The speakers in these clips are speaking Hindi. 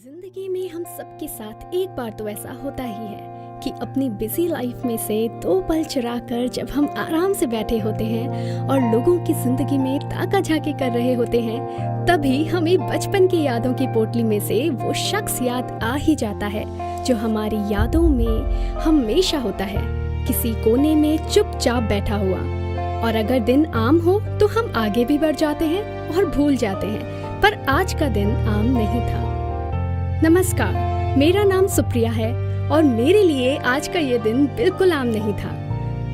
जिंदगी में हम सबके साथ एक बार तो ऐसा होता ही है कि अपनी बिजी लाइफ में से 2 पल चुरा कर जब हम आराम से बैठे होते हैं और लोगों की जिंदगी में ताका झाकी कर रहे होते हैं, तभी हमें बचपन की यादों की पोटली में से वो शख्स याद आ ही जाता है जो हमारी यादों में हमेशा होता है, किसी कोने में चुपचाप बैठा हुआ। और अगर दिन आम हो तो हम आगे भी बढ़ जाते हैं और भूल जाते हैं, पर आज का दिन आम नहीं था। नमस्कार, मेरा नाम सुप्रिया है और मेरे लिए आज का ये दिन बिल्कुल आम नहीं था।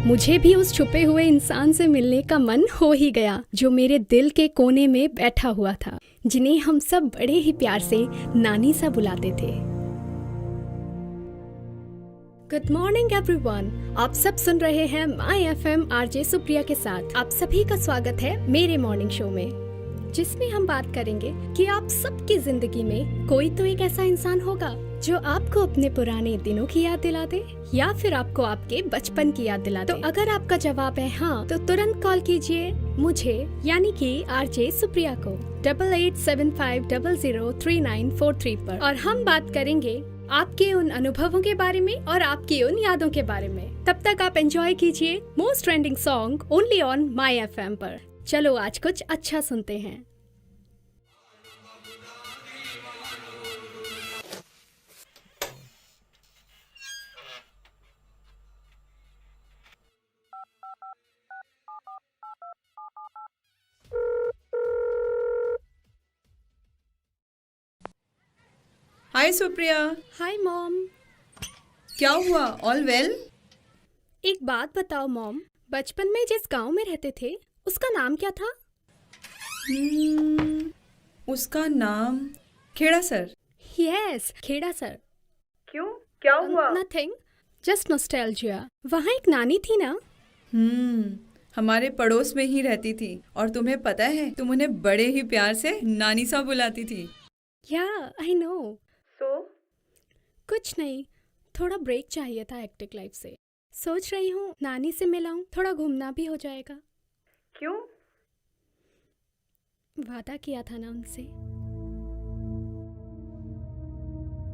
मुझे भी उस छुपे हुए इंसान से मिलने का मन हो ही गया जो मेरे दिल के कोने में बैठा हुआ था, जिन्हें हम सब बड़े ही प्यार से नानी सा बुलाते थे। गुड मॉर्निंग एवरीवन, आप सब सुन रहे हैं माई एफएम आरजे सुप्रिया के साथ। आप सभी का स्वागत है मेरे मॉर्निंग शो में, जिसमें हम बात करेंगे कि आप सबकी जिंदगी में कोई तो एक ऐसा इंसान होगा जो आपको अपने पुराने दिनों की याद दिला दे या फिर आपको आपके बचपन की याद दिला दे। तो अगर आपका जवाब है हाँ, तो तुरंत कॉल कीजिए मुझे यानी कि आरजे सुप्रिया को 8875003943 पर, और हम बात करेंगे आपके उन अनुभवों के बारे में और आपकी उन यादों के बारे में। तब तक आप एंजॉय कीजिए most trending song only on my FM पर। चलो आज कुछ अच्छा सुनते हैं। हाय सुप्रिया। Hi mom. क्या हुआ? All well? एक बात बताओ मॉम, बचपन में जिस गांव में रहते थे उसका नाम क्या था? उसका नाम Kheda sir. Yes, Kheda sir. क्यों, क्या हुआ? Nothing, just nostalgia. वहाँ एक नानी थी ना? हमारे पड़ोस में ही रहती थी, और तुम्हें पता है तुम उन्हें बड़े ही प्यार से नानी सा बुलाती थी। या आई नो। सो कुछ नहीं, थोड़ा ब्रेक चाहिए था हेक्टिक लाइफ से। सोच रही हूँ नानी से मिलाऊं, थोड़ा घूमना भी हो जाएगा। क्यों? वादा किया था ना उनसे।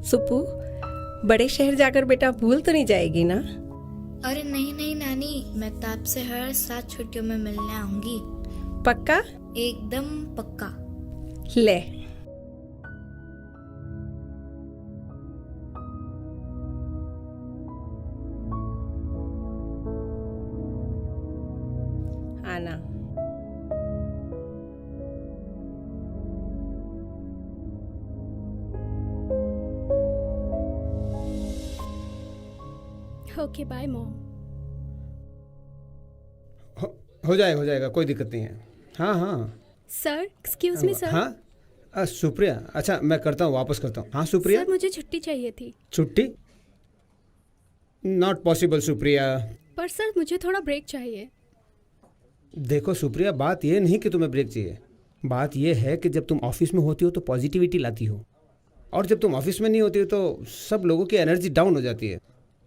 सुप्पू, बड़े शहर जाकर बेटा भूल तो नहीं जाएगी ना? अरे नहीं नहीं नानी, मैं तो आपसे हर 7 छुट्टियों में मिलने आऊंगी। पक्का? एकदम पक्का। ले, आना। Okay bye mom. हो जाएगा, कोई दिक्कत नहीं है। हाँ हाँ सर, एक्सक्यूज मी सर। हाँ सुप्रिया, अच्छा मैं करता हूँ, वापस करता हूँ। हाँ सुप्रिया। सर मुझे छुट्टी चाहिए थी। छुट्टी? Not possible Supriya. पर सर मुझे थोड़ा ब्रेक चाहिए। देखो सुप्रिया, बात ये नहीं कि तुम्हें ब्रेक चाहिए, बात ये है कि जब तुम ऑफिस में होती हो तो पॉजिटिविटी लाती हो, और जब तुम ऑफिस में नहीं होती हो तो सब लोगों की एनर्जी डाउन हो जाती है,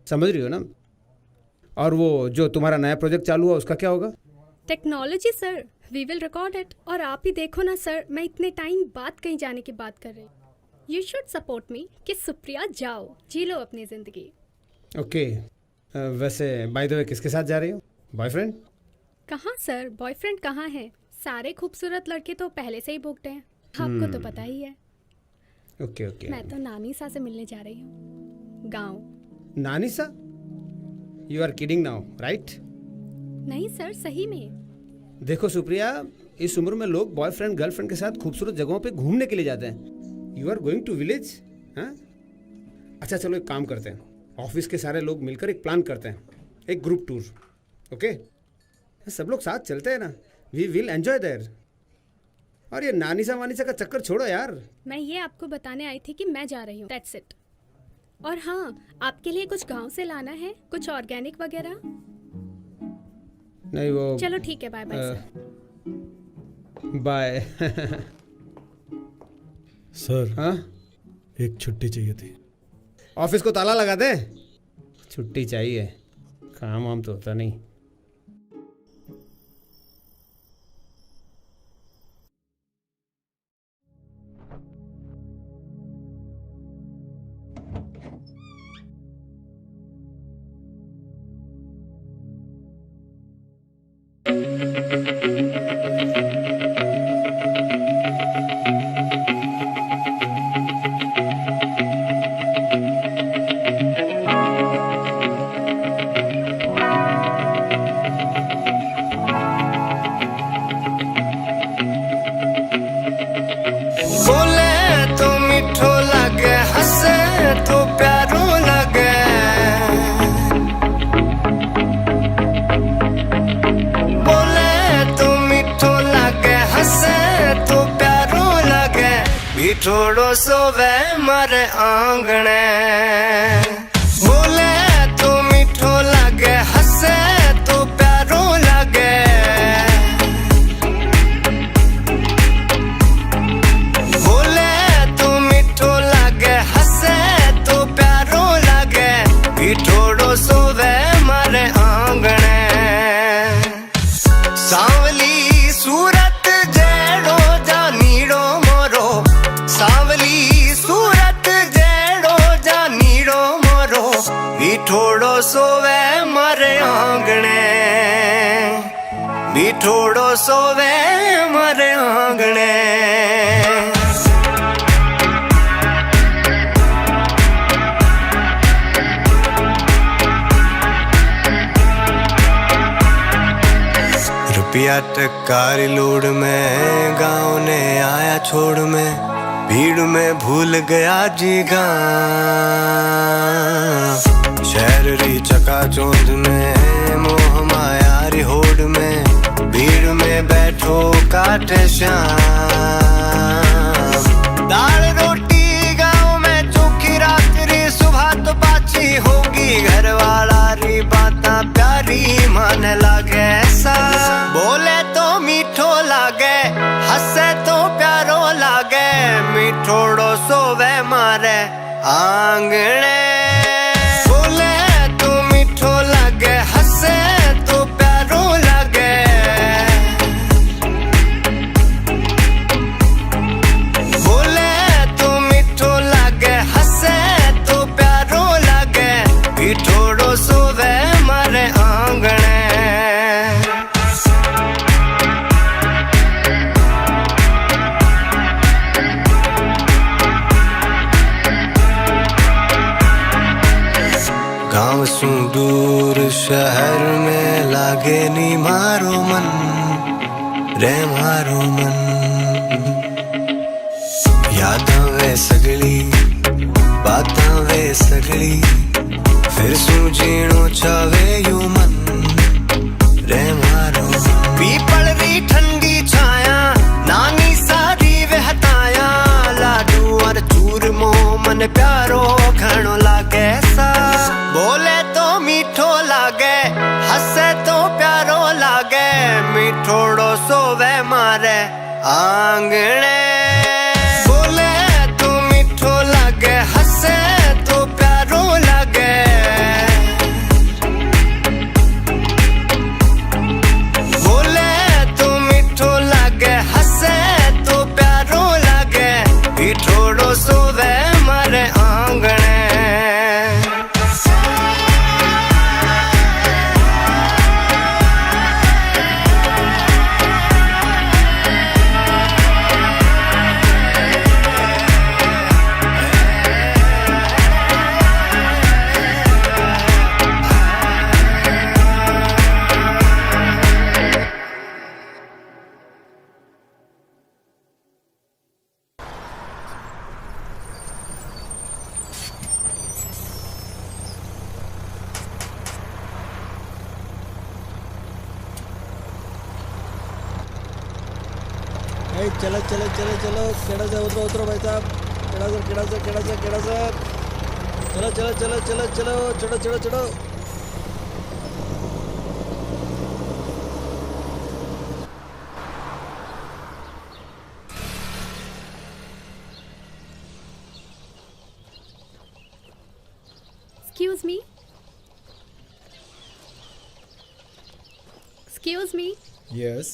समझ रही हो ना? और वो जो तुम्हारा नया प्रोजेक्ट चालू हुआ उसका क्या होगा? Technology sir, we will record it. और आप ही देखो ना सर, मैं इतने टाइम बाद कहीं जाने की बात कर रही हूँ। यू शुड सपोर्ट मी कि सुप्रिया जाओ, जी लो अपनी जिंदगी। ओके, वैसे बाय द वे किसके साथ जा रही हो? बॉयफ्रेंड? कहाँ सर, बॉयफ्रेंड कहाँ है? सारे खूबसूरत लड़के तो पहले से ही बुकड हैं, आपको तो पता ही है। ओके। मैं तो नानी सा से मिलने जा रही हूँ, गाँव। नानी सा? You are kidding now, right? नहीं सर, सही में। देखो सुप्रिया, इस उम्र में लोग बॉयफ्रेंड गर्लफ्रेंड के साथ खूबसूरत जगहों पे घूमने के लिए जाते हैं। You are going to village? हाँ, अच्छा चलो एक काम करते हैं, ऑफिस के सारे लोग मिलकर एक प्लान करते हैं, एक ग्रुप टूर। ओके, सब लोग साथ चलते हैं ना, वी विल एंजॉय देयर। और ये नानीसा वानीसा का चक्कर छोड़ो यार। मैं ये आपको बताने आई थी कि मैं जा रही हूँ, दैट्स इट। और हाँ, आपके लिए कुछ गांव से लाना है, कुछ ऑर्गेनिक वगैरह। नहीं वो चलो ठीक है, bye bye sir. Bye. Sir, हाँ, एक छुट्टी चाहिए थी। ऑफिस को ताला लगा दे। छुट्टी चाहिए, काम वाम तो होता नहीं। बोले तो मीठो लगे, हंसे तो प्यारो लगे। बोले तो मीठो लगे, हंसे तो प्यारो लगे। बिठोड़ो सोवे मारे आंगणे। बोले तो मीठो लगे, हंसे तो प्यारो लगे। बोले तो मीठो लगे, हंसे तो प्यारो लगे। बिठोड़ो सोवे मारे आंगणे। सांवली सूरत जेड़ो जा नीड़ो मोरो। सांवली सूरत जेड़ो जा नीड़ो मोरो। बिठोड़ो सोवे मारे आंगणे। बिठोड़ो सोवे मारे आंगणे। रुपया टकारी लोड में गाँव ने आया छोड़ में। भीड़ में भूल गया जी गाँव। शहर री चकाचौंध में मोह माया री होड़ में। भीड़ में बैठो काटे श्याम। दाल रोटी गाँव में चोखी रात्रि सुबह तो पाची होगी। घर वाला री बाता प्यारी मन लागे ऐसा। बोले तो मीठो लागे, हंसे तो प्यारो लागे। मीठोड़ो सोवे मारे आंगणे। बोले तो मीठो लागे, हंसे तो प्यारो लागे। बोले तो मीठो लागे, हंसे तो प्यारो लागे। बिठोड़ो सोवे मारे आंगणे। गाँव सु दूर शहर में लागे नी मारो मन रे मारो मन। यादां वे सगली बातां वे सगली। फिर सू जीणो चावे यू मन रे मारो मन। पीपल री ठंडी छाया नानी सारी वहताया। लाडू और चूरमो मन प्यारो घणो लागे सा। बोले तो मीठो लागे, हंसे तो प्यारो लागे। मीठोड़ो सोवे मारे आंगणे। बोले तो मीठो लागे, हंसे तो प्यारो लागे। बोले तो मीठो लागे, हंसे तो प्यारो लागे। बिठोड़ो सोवे मारे आंगणे। चलो चलो चलो चलो केड़ा से उतरो उतरो भाई साहब। केड़ा से केड़ा से केड़ा से केड़ा से। चलो चलो चलो चलो चलो चढ़ो चढ़ो चढ़ो। Excuse me. Excuse me. Yes.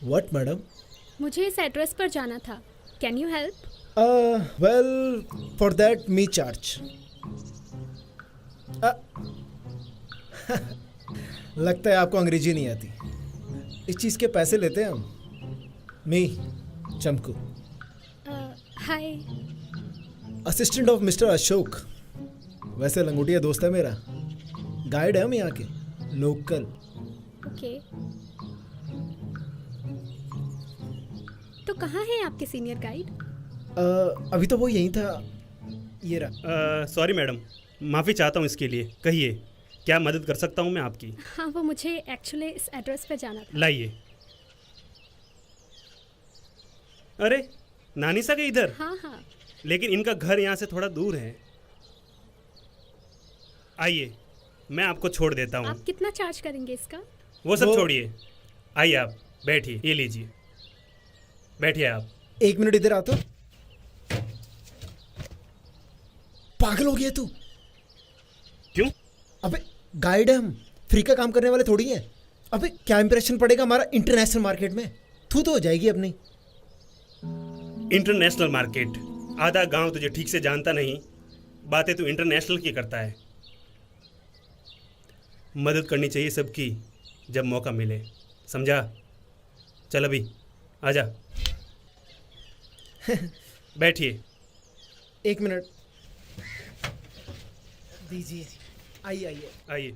What madam? मुझे इस एड्रेस पर जाना था। Can you help? Well for that me charge. लगता है आपको अंग्रेजी नहीं आती। इस चीज़ के पैसे लेते हैं हम। Me Chamku, hi. Assistant of mister Ashok. वैसे लंगोटिया दोस्त है मेरा, गाइड है हम यहाँ के, लोकल। ओके। तो कहाँ है आपके सीनियर गाइड? अभी तो वो यहीं था, ये रहा। सॉरी मैडम, माफ़ी चाहता हूँ इसके लिए। कहिए, क्या मदद कर सकता हूँ मैं आपकी? हाँ, वो मुझे एक्चुअली इस एड्रेस पे जाना था। लाइए। अरे नानीसा के इधर? हाँ हाँ। लेकिन इनका घर यहाँ से थोड़ा दूर है। आइए, मैं आपको छोड़ देता हूँ। आप कितना चार्ज करेंगे इसका? वो सब छोड़िए, आइए आप बैठिए, ये लीजिए, बैठिए आप। 1 मिनट इधर आ तो। पागल हो गया तू? क्यों? अबे गाइड है हम, फ्री का काम करने वाले थोड़ी हैं। अबे क्या इंप्रेशन पड़ेगा हमारा इंटरनेशनल मार्केट में? तू तो हो जाएगी अपनी। International market? आधा गांव तुझे ठीक से जानता नहीं, बातें तू इंटरनेशनल की करता है। मदद करनी चाहिए सबकी जब मौका मिले, समझा? चल अभी आजा। बैठिए। 1 मिनट दीजिए। आइए आइए। आइए।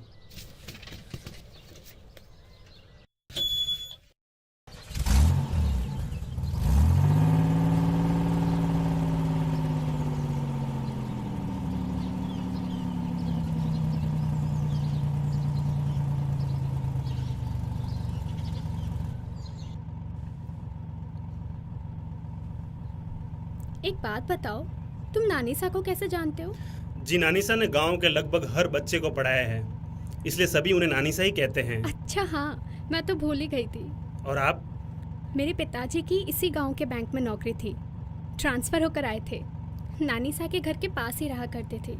एक बात बताओ, तुम नानीसा को कैसे जानते हो? जी, नानीसा ने गांव के लगभग हर बच्चे को पढ़ाया है, इसलिए सभी उन्हें नानीसा ही कहते हैं। अच्छा हाँ, मैं तो भूल ही गई थी। और आप? मेरे पिताजी की इसी गांव के बैंक में नौकरी थी, ट्रांसफ़र होकर आए थे। नानीसा के घर के पास ही रहा करते थे।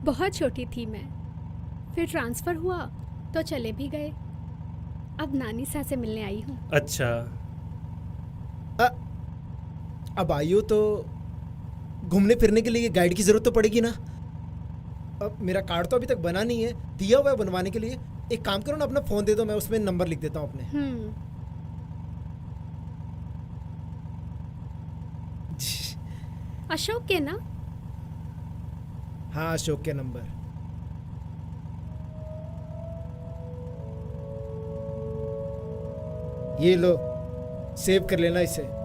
बहुत छोटी थी मैं, फिर ट्रांसफ़र हुआ तो चले भी गए। अब नानीसा से मिलने आई हूँ। अच्छा। अब आई हो तो घूमने फिरने के लिए गाइड की ज़रूरत तो पड़ेगी ना। अब मेरा कार्ड तो अभी तक बना नहीं है, दिया हुआ है बनवाने के लिए। एक काम करो ना, अपना फ़ोन दे दो, मैं उसमें नंबर लिख देता हूँ अपने। अशोक के ना? हाँ, अशोक के नंबर। ये लो, सेव कर लेना इसे।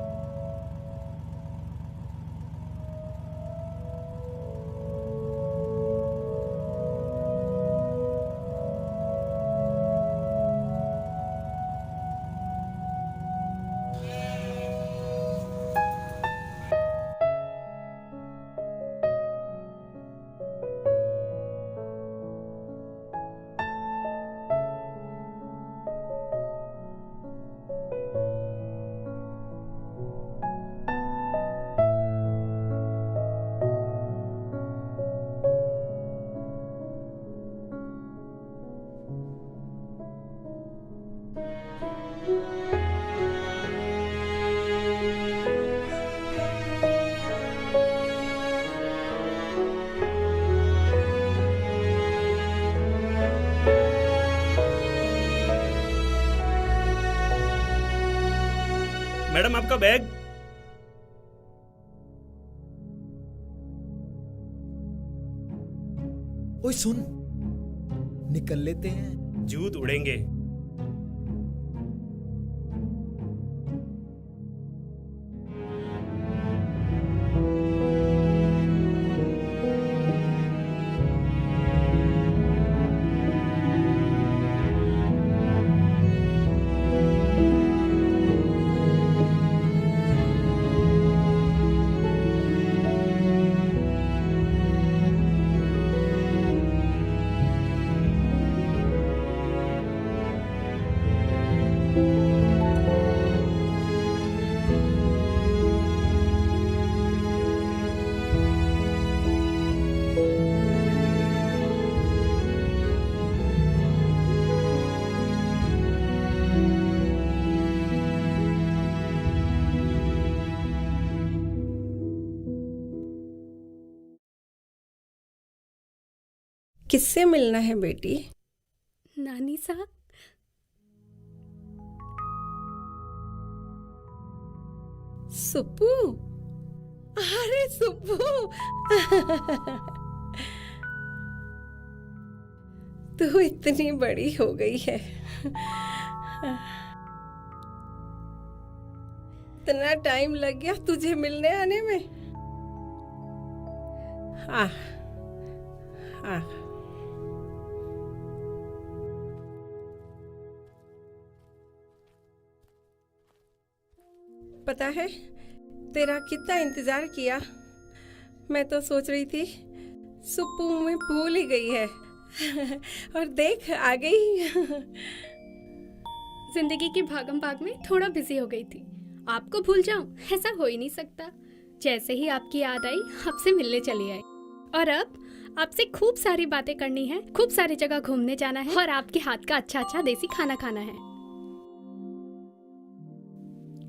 मैडम, आपका बैग। ओए सुन, निकल लेते हैं। जूत उड़ेंगे। किससे मिलना है बेटी? नानीसा, सुप्पू, अरे सुप्पू, तू इतनी बड़ी हो गई है। इतना टाइम लग गया तुझे मिलने आने में। आ, आ, पता है तेरा कितना इंतजार किया। मैं तो सोच रही थी सुप्पू में भूल ही गई है और देख आ गई। जिंदगी की भागम भाग में थोड़ा बिजी हो गई थी। आपको भूल जाऊं, ऐसा हो ही नहीं सकता। जैसे ही आपकी याद आई, आपसे मिलने चली आई। और अब आपसे खूब सारी बातें करनी है, खूब सारी जगह घूमने जाना है और आपके हाथ का अच्छा अच्छा देसी खाना खाना है।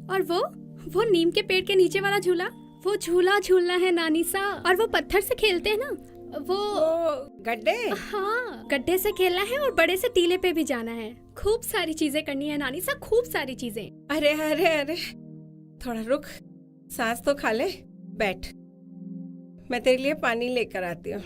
और वो नीम के पेड़ के नीचे वाला झूला, वो झूला झूलना है नानी सा। और वो पत्थर से खेलते हैं ना, वो गड्ढे। हाँ, गड्ढे से खेलना है और बड़े से टीले पे भी जाना है। खूब सारी चीजें करनी है नानी सा, खूब सारी चीजें। अरे अरे अरे, थोड़ा रुक, सांस तो खा ले। बैठ, मैं तेरे लिए पानी लेकर आती हूँ।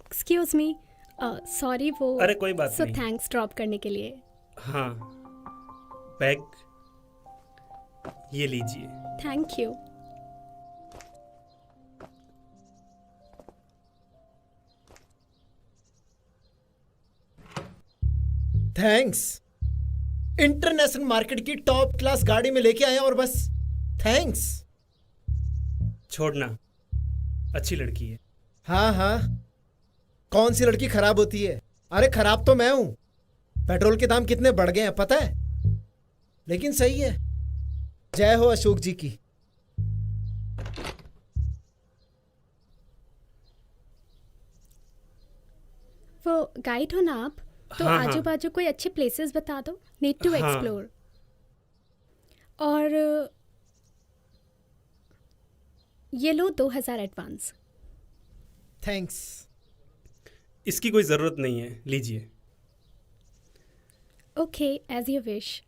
एक्सक्यूज मी, सॉरी वो। अरे कोई बात सो नहीं। थैंक्स ड्रॉप करने के लिए। हाँ, बैग ये लीजिए। Thank you. Thanks. International market की टॉप क्लास गाड़ी में लेके आए और बस थैंक्स। छोड़ना, अच्छी लड़की है। हाँ हाँ, कौन सी लड़की खराब होती है? अरे खराब तो मैं हूं। पेट्रोल के दाम कितने बढ़ गए हैं पता है? लेकिन सही है। जय हो अशोक जी की। वो गाइड हो ना आप? तो हाँ, हाँ। आजू बाजू कोई अच्छे प्लेसेस बता दो, नीड टू हाँ। एक्सप्लोर। और ये लो 2000 एडवांस। थैंक्स। इसकी कोई ज़रूरत नहीं है, लीजिए। Okay, as you wish.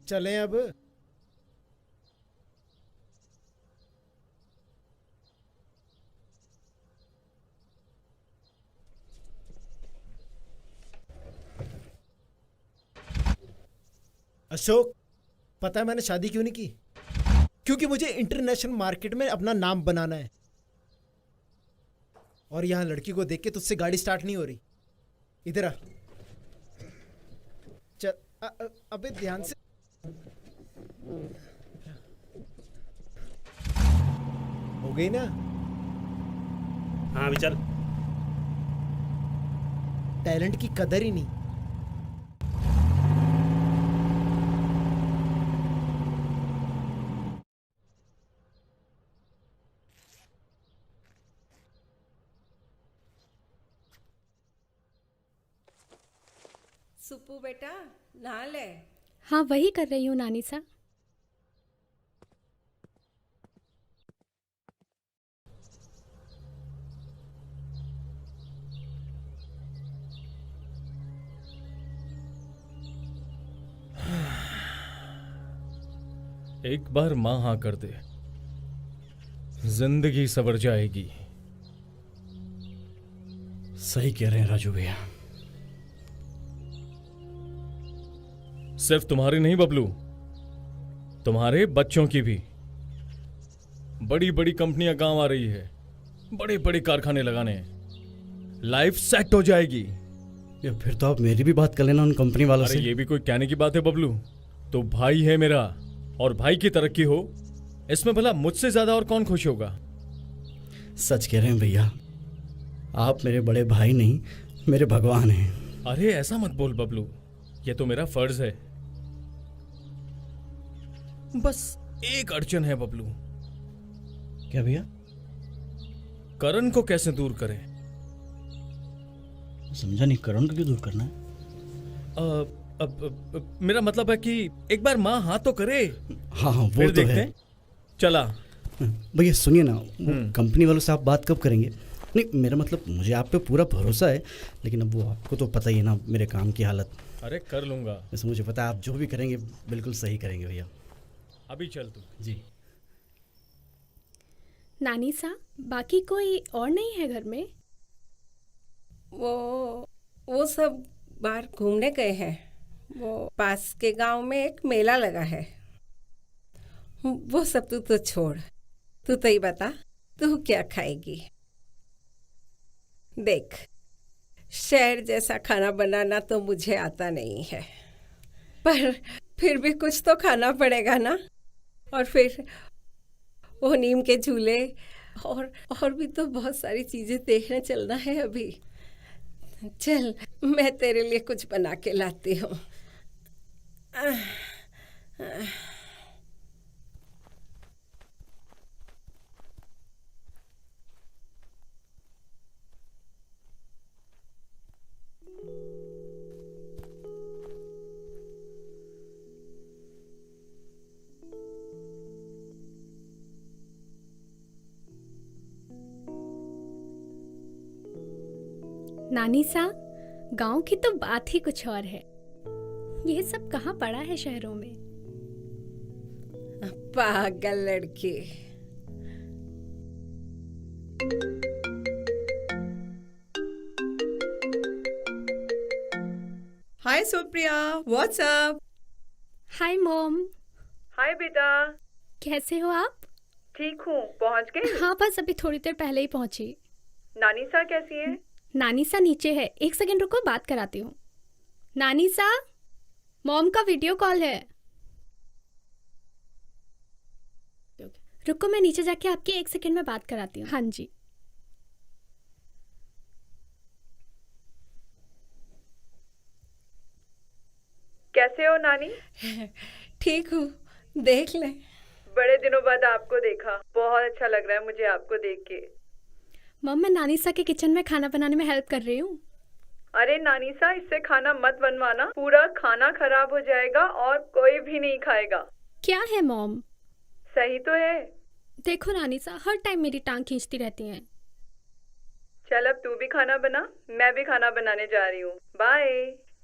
चलें अब। अशोक, पता है मैंने शादी क्यों नहीं की? क्योंकि मुझे इंटरनेशनल मार्केट में अपना नाम बनाना है। और यहां लड़की को देख के तुझसे गाड़ी स्टार्ट नहीं हो रही। इधर आ। चल, अबे ध्यान से। हो गई ना? हाँ अभी चल। टैलेंट की कदर ही नहीं। सुप्पू बेटा, नहा ले। हाँ, वही कर रही हूँ नानी सा। एक बार माँ हाँ कर दे, जिंदगी सवर जाएगी। सही कह रहे हैं राजू भैया। सिर्फ तुम्हारी नहीं बबलू, तुम्हारे बच्चों की भी। बड़ी बड़ी कंपनियां गांव आ रही है, बड़े बड़े कारखाने लगाने। लाइफ सेट हो जाएगी। या फिर तो आप मेरी भी बात कर लेना उन कंपनी वालों अरे से। ये भी कोई कहने की बात है बबलू? तो भाई है मेरा, और भाई की तरक्की हो इसमें भला मुझसे ज्यादा और कौन खुश होगा? सच कह रहे हैं भैया, आप मेरे बड़े भाई नहीं, मेरे भगवान हैं। अरे ऐसा मत बोल बबलू, ये तो मेरा फर्ज है। बस एक अड़चन है बबलू। क्या भैया? करण को कैसे दूर करें? समझा नहीं, करण को क्यों दूर करना है? मेरा मतलब है कि एक बार माँ हाँ तो करे, हाँ हाँ वो फिर तो देखते है। हैं। चला। भैया सुनिए ना, कंपनी वालों से आप बात कब करेंगे? नहीं मेरा मतलब मुझे आप पे पूरा भरोसा है, लेकिन अब वो आपको तो पता ही है ना मेरे काम की हालत। अरे कर लूंगा। वैसे मुझे पता है आप जो भी करेंगे बिल्कुल सही करेंगे भैया। अभी चल तू। जी। नानी सा, बाकी कोई और नहीं है घर में? वो सब बाहर घूमने गए हैं। वो पास के गांव में एक मेला लगा है। वो सब तू तो छोड़, तू तो ही बता, तू क्या खाएगी? देख, शहर जैसा खाना बनाना तो मुझे आता नहीं है, पर फिर भी कुछ तो खाना पड़ेगा ना। और फिर वो नीम के झूले और भी तो बहुत सारी चीजें देखने चलना है अभी। चल मैं तेरे लिए कुछ बना के लाती हूँ। नानी सा, गांव की तो बात ही कुछ और है। ये सब कहाँ पड़ा है शहरों में? पागल लड़की। Hi Supriya, what's up. Hi mom. Hi बेटा, कैसे हो आप? ठीक हूँ। पहुँच गई? हाँ बस अभी थोड़ी देर पहले ही पहुंची। नानी सा कैसी है? नानी सा नीचे है, एक सेकंड रुको, बात कराती हूँ। नानी सा, मॉम का वीडियो कॉल है। रुको मैं नीचे जाके आपकी एक सेकंड में बात कराती हूँ। हाँ जी। कैसे हो नानी? ठीक हूँ, देख ले। बड़े दिनों बाद आपको देखा, बहुत अच्छा लग रहा है मुझे आपको देख के। मॉम मैं नानी सा के किचन में खाना बनाने में हेल्प कर रही हूँ। अरे नानी सा, इससे खाना मत बनवाना, पूरा खाना खराब हो जाएगा और कोई भी नहीं खाएगा। क्या है मॉम? सही तो है। देखो नानी सा हर टाइम मेरी टांग खींचती रहती हैं। चल अब तू भी खाना बना, मैं भी खाना बनाने जा रही हूँ। Bye,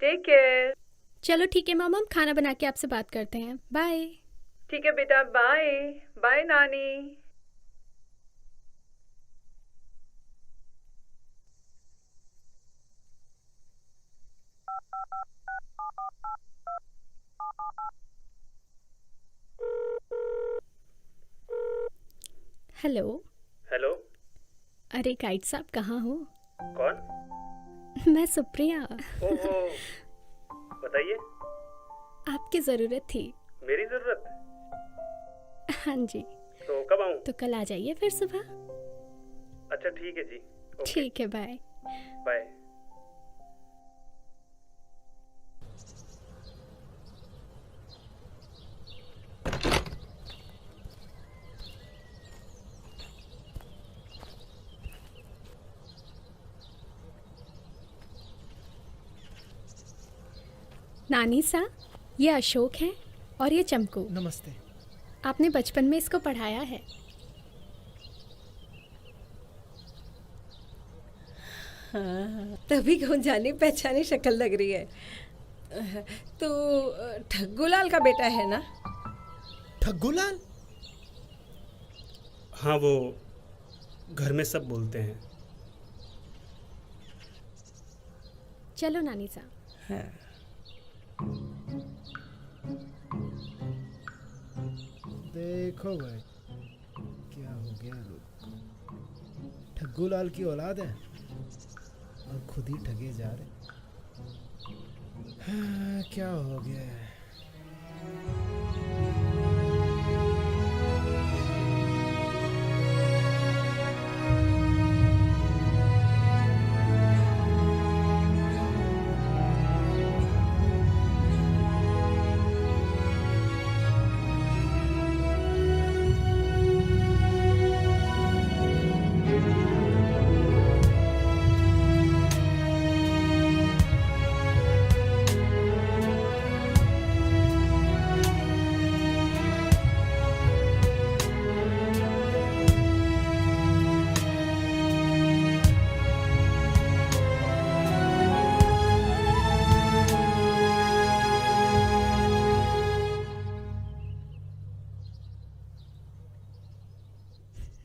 take care. चलो ठीक है मॉम, हम खाना बना के आपसे बात करते हैं। बाय। ठीक है बेटा, बाय बाय नानी। हेलो। हेलो। अरे गाइड साहब कहाँ हो? कौन? मैं सुप्रिया। ओहो, बताइए। आपकी ज़रूरत थी। मेरी जरूरत? हाँ जी। तो कब आऊँ? तो कल आ जाइए फिर सुबह। अच्छा ठीक है जी। ओके। ठीक है, बाय। बाय। नानी सा, ये अशोक है और ये चमकू। नमस्ते। आपने बचपन में इसको पढ़ाया है। हाँ, तभी कौन जानी पहचानी शक्ल लग रही है। तो ठग्गूलाल का बेटा है ना? ठग्गूलाल? हाँ, वो घर में सब बोलते हैं। चलो नानी सा। हाँ। देखो भाई क्या हो गया, लोग ठग्गूलाल की औलाद है और खुद ही ठगे जा रहे। हाँ, क्या हो गया है?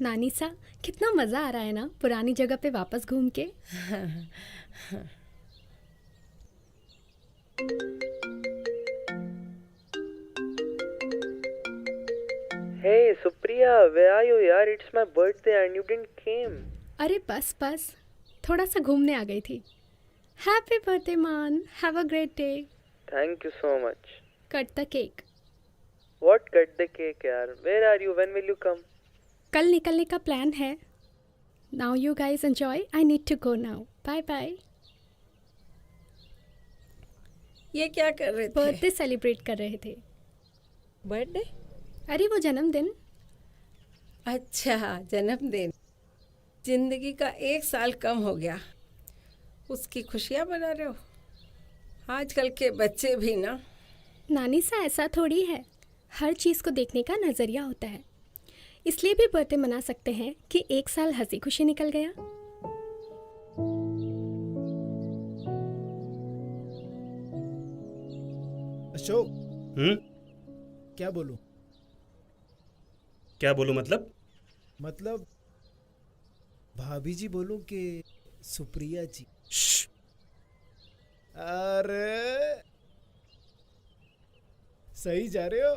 नानी सा, कितना मज़ा आ रहा है ना पुरानी जगह पे वापस घूम के। Hey Supriya, where are you yaar? It's my birthday and you didn't came. अरे बस बस, थोड़ा सा घूमने आ गई थी। हैप्पी बर्थडे मान, have a great day. Thank you so much. Cut the cake. What cut the cake yaar? Where are you? When will you come? कल निकलने का प्लान है। Now you guys enjoy, I need to go now, bye bye. ये क्या कर रहे थे? बर्थडे सेलिब्रेट कर रहे थे। बर्थडे? अरे वो जन्मदिन। अच्छा, जन्मदिन। जिंदगी का 1 साल कम हो गया, उसकी खुशियाँ मना रहे हो? आजकल के बच्चे भी ना। नानी सा, ऐसा थोड़ी है, हर चीज़ को देखने का नज़रिया होता है। इसलिए भी बर्थडे मना सकते हैं कि 1 साल हंसी खुशी निकल गया। अशोक, क्या बोलूं? क्या बोलूं मतलब भाभी जी बोलूं कि सुप्रिया जी? अरे सही जा रहे हो।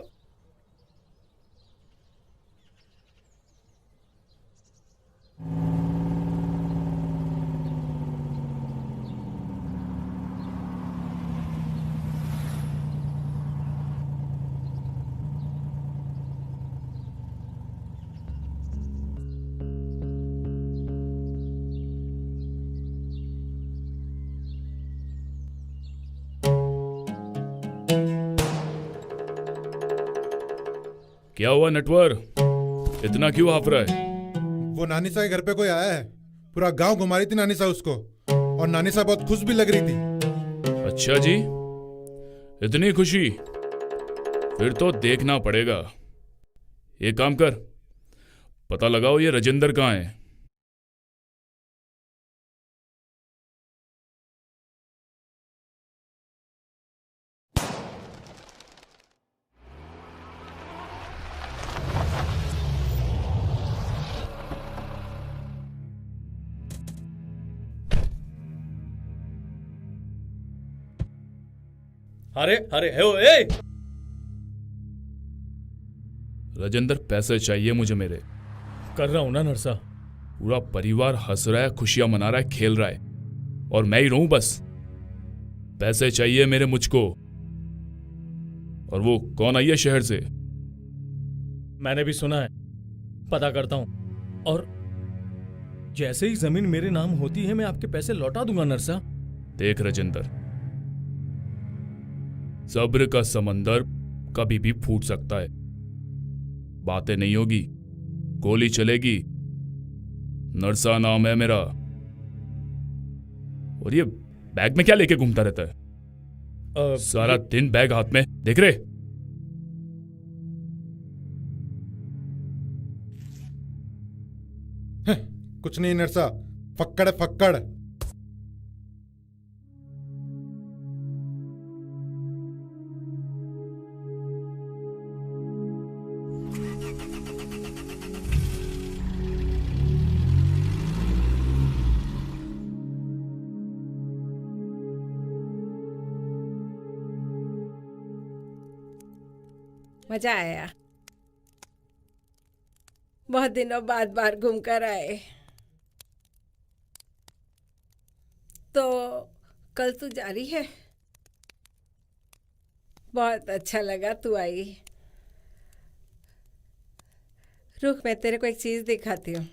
क्या हुआ नटवर, इतना क्यों हाफ रहा है? वो नानी सा के घर पे कोई आया है, पूरा गांव घुमा रही थी नानी सा उसको, और नानी सा बहुत खुश भी लग रही थी। अच्छा जी, इतनी खुशी? फिर तो देखना पड़ेगा। एक काम कर, पता लगाओ ये राजेंद्र कहाँ है। अरे अरे ए! राजेंद्र, पैसे चाहिए मुझे मेरे। कर रहा हूं ना नरसा। पूरा परिवार हंस रहा है, खुशियां मना रहा है, खेल रहा है, और मैं ही रहूं बस। पैसे चाहिए मेरे मुझको। और वो कौन आई है शहर से? मैंने भी सुना है, पता करता हूं, और जैसे ही जमीन मेरे नाम होती है मैं आपके पैसे लौटा दूंगा नरसा। देख राजेंद्र, सब्र का समंदर कभी भी फूट सकता है। बातें नहीं होगी, गोली चलेगी। नरसा नाम है मेरा। और ये बैग में क्या लेके घूमता रहता है? सारा दिन बैग हाथ में, देख रहे? कुछ नहीं नरसा, फक्कड़ है फक्कड़। मजा आया, बहुत दिनों बाद बाहर घूम कर आए। तो कल तू जा रही है? बहुत अच्छा लगा तू आई। रुक, मैं तेरे को एक चीज दिखाती हूँ।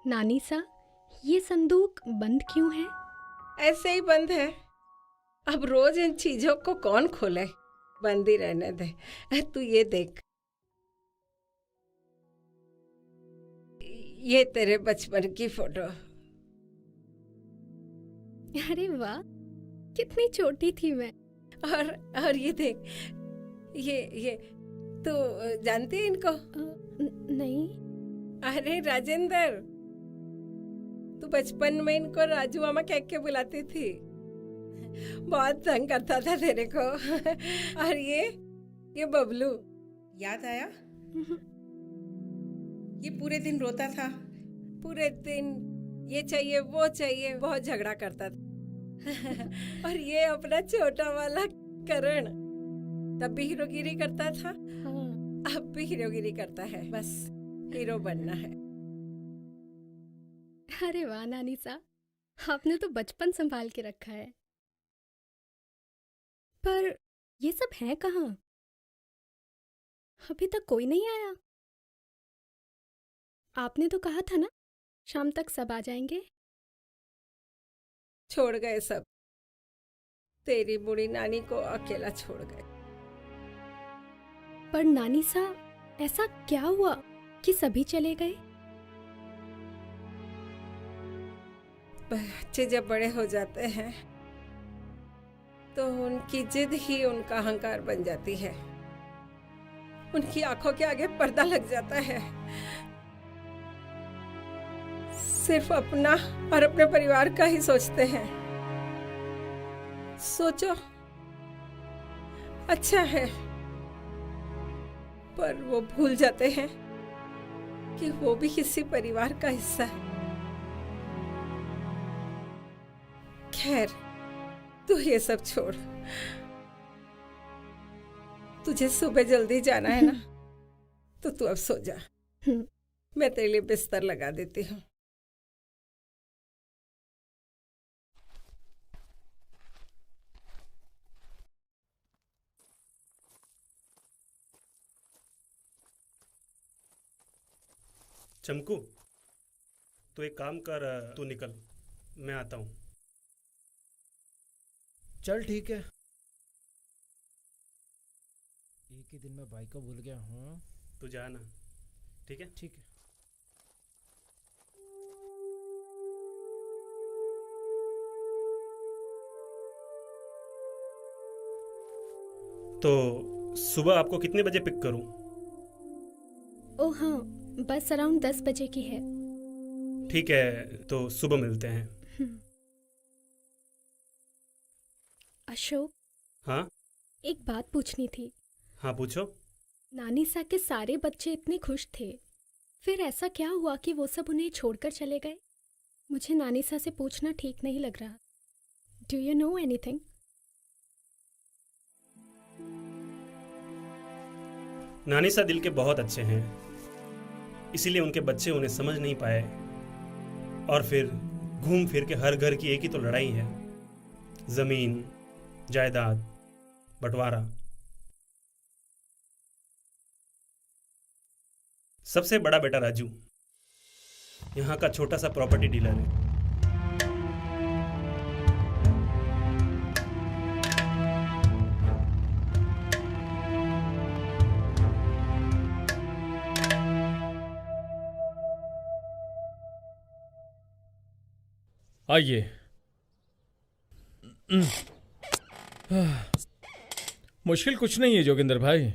नानी सा, ये संदूक बंद क्यों है? ऐसे ही बंद है। अब रोज इन चीजों को कौन खोले, बंद ही रहने दे। तू ये देख, ये तेरे बचपन की फोटो। अरे वाह, कितनी छोटी थी मैं। और ये देख, ये तू जानती है इनको? नहीं। अरे राजेंद्र, तू बचपन में इनको राजू मामा कह के बुलाती थी। बहुत तंग करता था तेरे को। और ये बबलू, याद आया? ये पूरे दिन रोता था। पूरे दिन ये चाहिए वो चाहिए, बहुत झगड़ा करता था। और ये अपना छोटा वाला करण, तब भी हीरोगिरी करता था। हाँ। अब भी हीरोगिरी करता है, बस हीरो बनना है। अरे वाह नानी सा, आपने तो बचपन संभाल के रखा है। पर ये सब है कहाँ? अभी तक कोई नहीं आया। आपने तो कहा था ना शाम तक सब आ जाएंगे। छोड़ गए सब, तेरी बूढ़ी नानी को अकेला छोड़ गए। पर नानी सा, ऐसा क्या हुआ कि सभी चले गए? बच्चे जब बड़े हो जाते हैं तो उनकी जिद ही उनका अहंकार बन जाती है। उनकी आंखों के आगे पर्दा लग जाता है। सिर्फ अपना और अपने परिवार का ही सोचते हैं। सोचो, अच्छा है, पर वो भूल जाते हैं कि वो भी किसी परिवार का हिस्सा है। खैर, तू ये सब छोड़, तुझे सुबह जल्दी जाना है ना, तो तू अब सो जा। मैं तेरे लिए बिस्तर लगा देती हूँ। चमकू, तो एक काम कर, तू निकल, मैं आता हूँ। चल ठीक है। एक ही दिन में बाइक को भूल गया हूँ। तू जा ना, ठीक है? ठीक है। तो सुबह आपको कितने बजे पिक करूँ? ओह हाँ, बस अराउंड 10 बजे की है। ठीक है, तो सुबह मिलते हैं। अशोक। हाँ? एक बात पूछनी थी। हाँ पूछो। नानी सा के सारे बच्चे इतने खुश थे, फिर ऐसा क्या हुआ कि वो सब उन्हें छोड़कर चले गए? मुझे नानी सा से पूछना ठीक नहीं लग रहा। Do you know anything? नानी सा दिल के बहुत अच्छे हैं, इसीलिए उनके बच्चे उन्हें समझ नहीं पाए, और फिर घूम फिर के हर घर की एक ही तो लड़ाई है, जमीन, जायदाद, बंटवारा। सबसे बड़ा बेटा राजू यहाँ का छोटा सा प्रॉपर्टी डीलर है। आइए। मुश्किल कुछ नहीं है जोगिंदर भाई,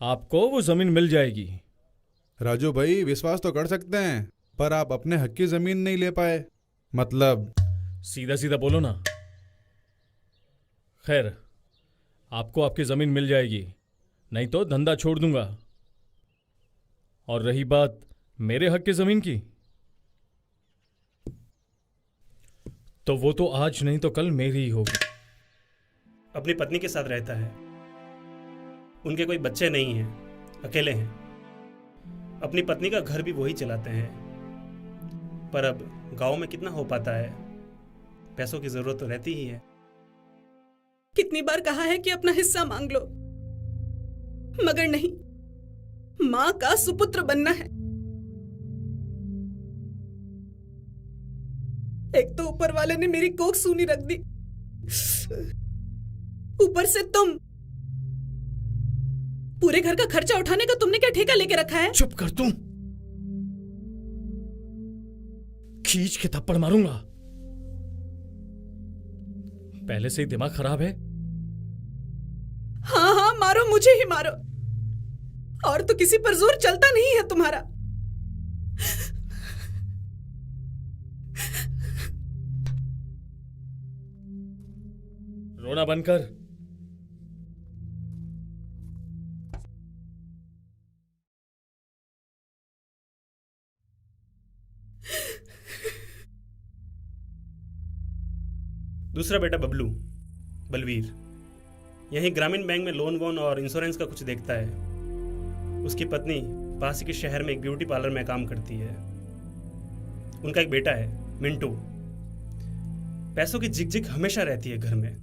आपको वो जमीन मिल जाएगी। राजू भाई, विश्वास तो कर सकते हैं, पर आप अपने हक की जमीन नहीं ले पाए। मतलब सीधा सीधा बोलो ना। खैर, आपको आपकी जमीन मिल जाएगी, नहीं तो धंधा छोड़ दूंगा। और रही बात मेरे हक की जमीन की, तो वो तो आज नहीं तो कल मेरी ही होगी। अपनी पत्नी के साथ रहता है, उनके कोई बच्चे नहीं हैं, अकेले हैं। अपनी पत्नी का घर भी वही चलाते हैं, पर अब गांव में कितना हो पाता है, पैसों की जरूरत तो रहती ही है। कितनी बार कहा है कि अपना हिस्सा मांग लो, मगर नहीं, मां का सुपुत्र बनना है। एक तो ऊपर वाले ने मेरी कोख सूनी रख दी, ऊपर से तुम। पूरे घर का खर्चा उठाने का तुमने क्या ठेका लेके रखा है? चुप कर तुम, खींच के थप्पड़ मारूंगा। पहले से ही दिमाग खराब है। हाँ हाँ मारो, मुझे ही मारो, और तो किसी पर जोर चलता नहीं है तुम्हारा। रोना बंद कर। दूसरा बेटा बबलू, बलवीर, यहीं ग्रामीण बैंक में लोन वोन और इंश्योरेंस का कुछ देखता है। उसकी पत्नी पास के शहर में एक ब्यूटी पार्लर में काम करती है। उनका एक बेटा है मिंटू। पैसों की झिकझिक हमेशा रहती है घर में।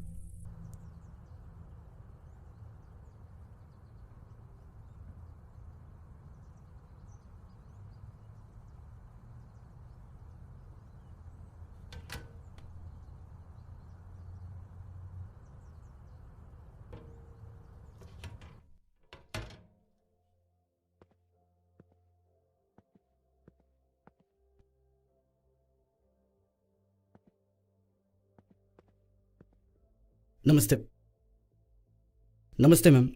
नमस्ते। नमस्ते मैम।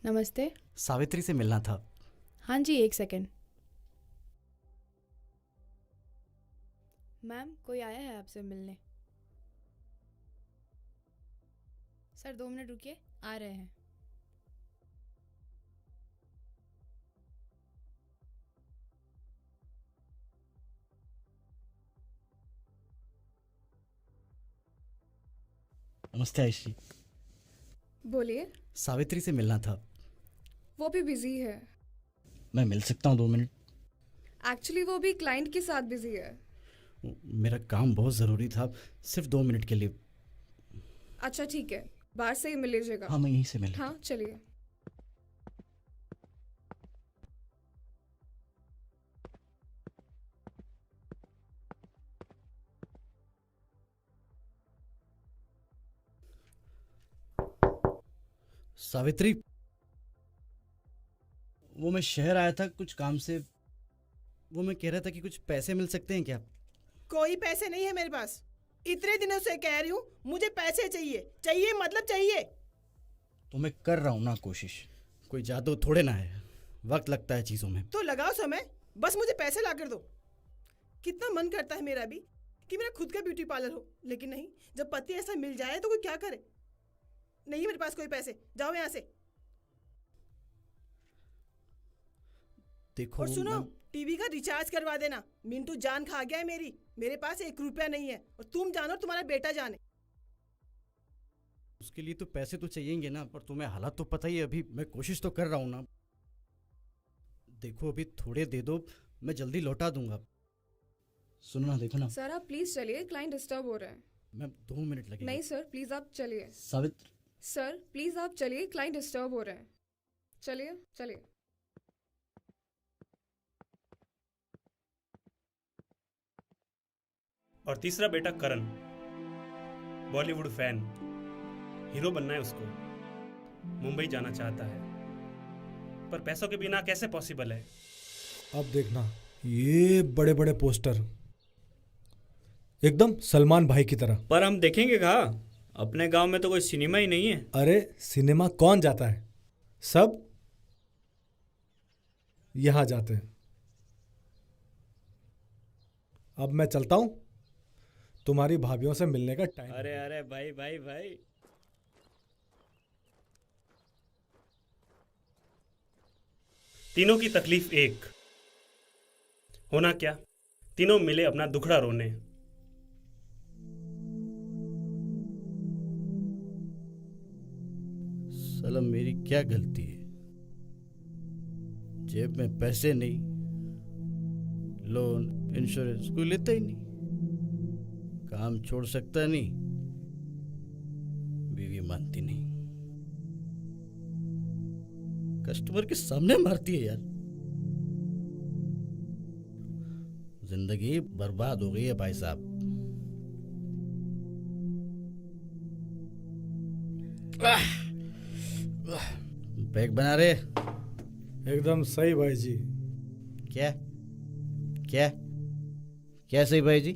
नमस्ते। सावित्री से मिलना था। हाँ जी, एक सेकंड। मैम, कोई आया है आपसे मिलने। सर 2 मिनट रुकिए, आ रहे हैं। नमस्ते आयुषी। बोलिए। सावित्री से मिलना था। वो भी बिजी है। मैं मिल सकता हूँ 2 मिनट? एक्चुअली वो भी क्लाइंट के साथ बिजी है। मेरा काम बहुत ज़रूरी था, सिर्फ 2 मिनट के लिए। अच्छा ठीक है, बाहर से ही मिल लीजिएगा। हाँ, मैं यहीं से मिल। हाँ चलिए। सावित्री, वो मैं शहर आया था कुछ काम से। वो मैं कह रहा था कि कुछ पैसे मिल सकते हैं क्या? कोई पैसे नहीं है मेरे पास। इतने दिनों से कह रही हूँ मुझे पैसे चाहिए, चाहिए मतलब चाहिए। तो मैं कर रहा हूँ ना कोशिश, कोई जादू थोड़े ना है, वक्त लगता है चीज़ों में। तो लगाओ समय, बस मुझे पैसे ला कर दो। कितना मन करता है मेरा भी कि मेरा खुद का ब्यूटी पार्लर हो, लेकिन नहीं, जब पति ऐसा मिल जाए तो कोई क्या करे। नहीं मेरे पास कोई पैसे, जाओ यहाँ से। देखो और सुनो, टीवी का रिचार्ज करवा देना। मिंटू जान खा गया है मेरी। मेरे पास 1 रुपया नहीं है, और तुम जानो और तुम्हारा बेटा जाने। उसके लिए तो पैसे तो चाहिएंगे ना, पर तुम्हें हालात तो पता ही है। अभी मैं कोशिश तो कर रहा हूँ ना। देखो अभी थोड़े दे दो, मैं जल्दी लौटा दूंगा। सुनो ना, देखो ना। सर आप प्लीज चलिए, क्लाइंट डिस्टर्ब हो रहे हैं। मैं 2 मिनट लगेंगे। नहीं सर प्लीज आप चलिए। सावित्री। सर प्लीज आप चलिए, क्लाइंट डिस्टर्ब हो रहे हैं। चलिए चलिए। और तीसरा बेटा करण, बॉलीवुड फैन, हीरो बनना है उसको। मुंबई जाना चाहता है, पर पैसों के बिना कैसे पॉसिबल है। अब देखना, ये बड़े बड़े पोस्टर एकदम सलमान भाई की तरह। पर हम देखेंगे कहाँ? अपने गांव में तो कोई सिनेमा ही नहीं है। अरे सिनेमा कौन जाता है, सब यहां जाते हैं। अब मैं चलता हूं, तुम्हारी भाभीयों से मिलने का टाइम। अरे अरे भाई भाई भाई, तीनों की तकलीफ एक। होना क्या, तीनों मिले अपना दुखड़ा रोने। साला मेरी क्या गलती है? जेब में पैसे नहीं, लोन इंश्योरेंस कोई लेता ही नहीं, काम छोड़ सकता नहीं, बीवी मानती नहीं, कस्टमर के सामने मारती है यार। जिंदगी बर्बाद हो गई है भाई साहब। पैक बना रहे? एकदम सही भाई जी। क्या क्या क्या सही भाई जी?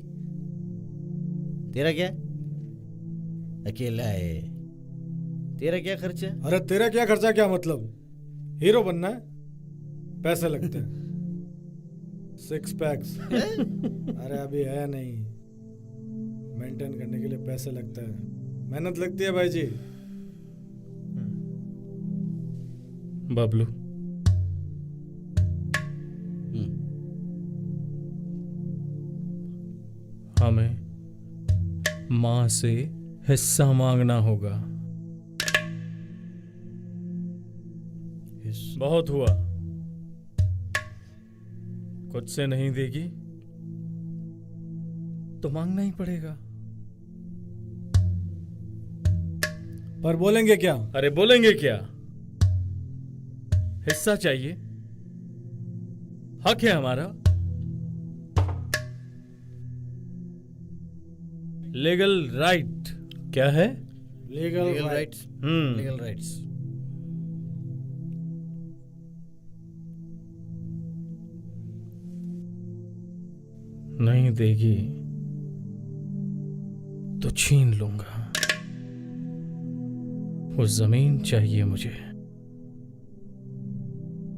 तेरा क्या? अकेला है, तेरा क्या खर्चा? अरे तेरा क्या खर्चा, क्या मतलब? हीरो बनना है, पैसे लगते हैं। 6 पैक्स अरे अभी है नहीं, मेंटेन करने के लिए पैसे लगता है, मेहनत लगती है भाई जी। बबलू, हमें माँ से हिस्सा मांगना होगा। बहुत हुआ, खुद से नहीं देगी तो मांगना ही पड़ेगा। पर बोलेंगे क्या? अरे बोलेंगे क्या, हिस्सा चाहिए, हक है हमारा। लीगल राइट क्या है? Legal rights. Legal rights. नहीं देगी तो छीन लूंगा। वो जमीन चाहिए मुझे।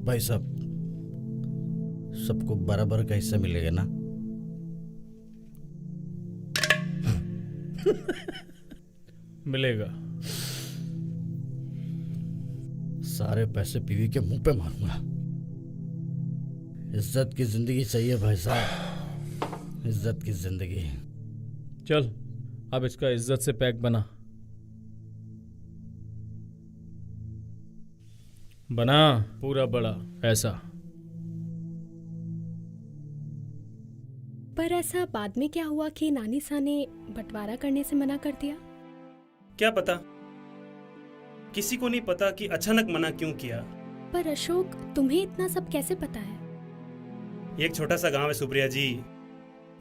भाई साहब, सबको बराबर का हिस्सा मिलेगा ना? मिलेगा। सारे पैसे बीवी के मुंह पे मारूंगा। इज्जत की जिंदगी चाहिए भाई साहब, इज्जत की जिंदगी। चल अब इसका इज्जत से पैक बना। बना पूरा बड़ा ऐसा। पर ऐसा बाद में क्या हुआ कि नानी सा ने बंटवारा करने से मना कर दिया? क्या पता, किसी को नहीं पता कि अचानक मना क्यों किया। पर अशोक, तुम्हें इतना सब कैसे पता है? ये एक छोटा सा गांव है सुप्रिया जी,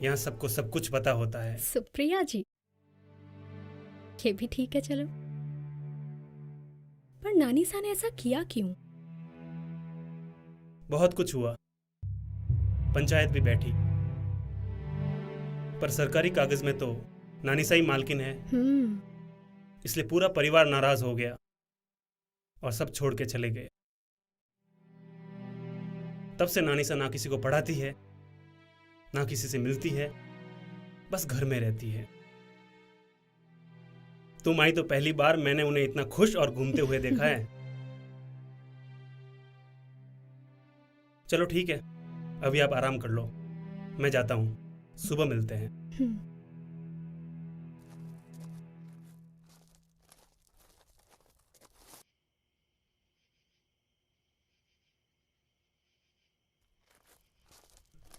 यहाँ सबको सब कुछ पता होता है। सुप्रिया जी, ये भी ठीक है, चलो। पर नानी सा ने ऐसा किया क्यों? बहुत कुछ हुआ, पंचायत भी बैठी, पर सरकारी कागज में तो नानी सा ही मालकिन है। इसलिए पूरा परिवार नाराज हो गया और सब छोड़ के चले गए। तब से नानी सा ना किसी को पढ़ाती है, ना किसी से मिलती है, बस घर में रहती है। तुम आई तो पहली बार मैंने उन्हें इतना खुश और घूमते हुए देखा है। चलो ठीक है, अभी आप आराम कर लो, मैं जाता हूं, सुबह मिलते हैं।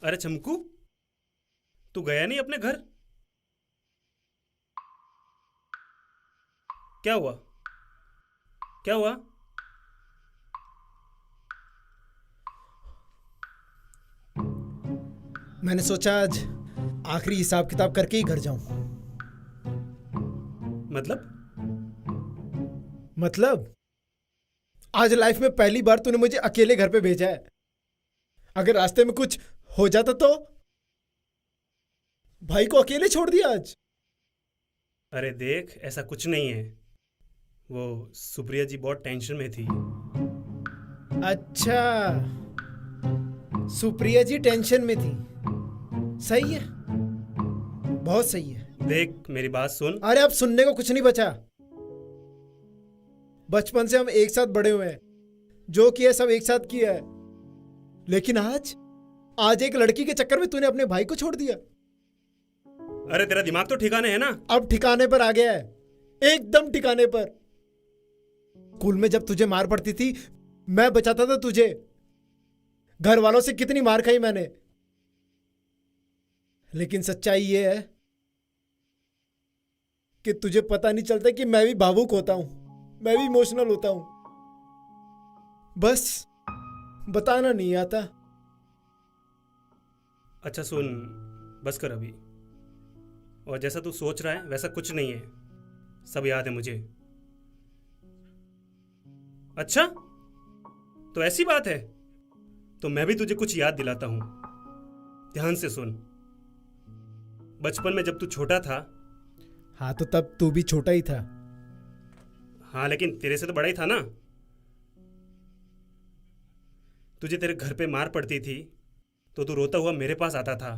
अरे चमकू, तू गया नहीं अपने घर? क्या हुआ? क्या हुआ? मैंने सोचा आज आखिरी हिसाब किताब करके ही घर जाऊं। मतलब आज लाइफ में पहली बार तूने मुझे अकेले घर पे भेजा है। अगर रास्ते में कुछ हो जाता तो? भाई को अकेले छोड़ दिया आज। अरे देख, ऐसा कुछ नहीं है, वो सुप्रिया जी बहुत टेंशन में थी। अच्छा, सुप्रिया जी टेंशन में थी। सही है, बहुत सही है। देख मेरी बात सुन। अरे अब सुनने को कुछ नहीं बचा। बचपन से हम एक साथ बड़े हुए हैं, जो किया सब एक साथ किया है, लेकिन आज एक लड़की के चक्कर में तूने अपने भाई को छोड़ दिया। अरे तेरा दिमाग तो ठिकाने है ना? अब ठिकाने पर आ गया है, एकदम ठिकाने पर। स्कूल में जब तुझे मार पड़ती थी, मैं बचाता था तुझे। घर वालों से कितनी मार खाई मैंने, लेकिन सच्चाई ये है कि तुझे पता नहीं चलता कि मैं भी भावुक होता हूं, मैं भी इमोशनल होता हूं, बस बताना नहीं आता। अच्छा सुन, बस कर अभी। और जैसा तू सोच रहा है वैसा कुछ नहीं है, सब याद है मुझे। अच्छा, तो ऐसी बात है, तो मैं भी तुझे कुछ याद दिलाता हूं, ध्यान से सुन। बचपन में जब तू छोटा था। हाँ तो तब तू भी छोटा ही था। हाँ लेकिन तेरे से तो बड़ा ही था ना। तुझे तेरे घर पे मार पड़ती थी तो तू रोता हुआ मेरे पास आता था,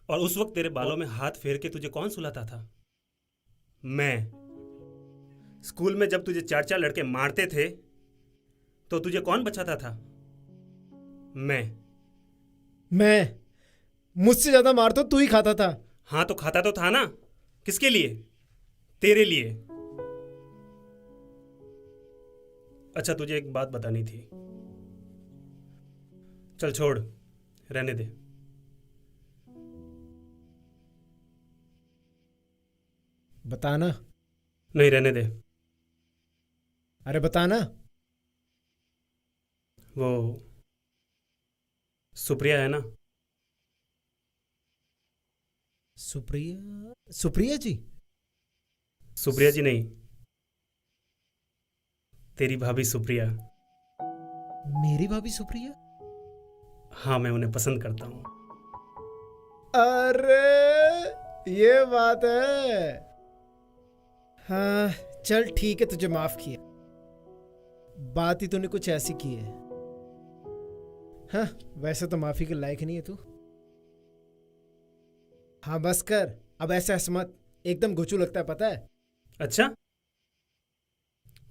और उस वक्त तेरे बालों में हाथ फेर के तुझे कौन सुलाता था? मैं। स्कूल में जब तुझे 4-4 लड़के मारते थे तो तुझे कौन बचाता था? मैं। मुझसे ज्यादा मार तो तू ही खाता था। हाँ तो खाता तो था ना। किसके लिए? तेरे लिए। अच्छा तुझे एक बात बतानी थी। चल छोड़, रहने दे। बताना। नहीं, रहने दे। अरे बताना। वो सुप्रिया है ना? सुप्रिया? सुप्रिया जी? सुप्रिया जी नहीं, तेरी भाभी सुप्रिया। मेरी भाभी सुप्रिया? हाँ, मैं उन्हें पसंद करता हूँ। अरे ये बात है। हाँ चल ठीक है, तुझे माफ किया। बात ही तूने कुछ ऐसी की है। हाँ वैसे तो माफी के लायक नहीं है तू। हाँ बस कर, अब ऐसे हंस मत, एकदम घुचू लगता है पता है। अच्छा,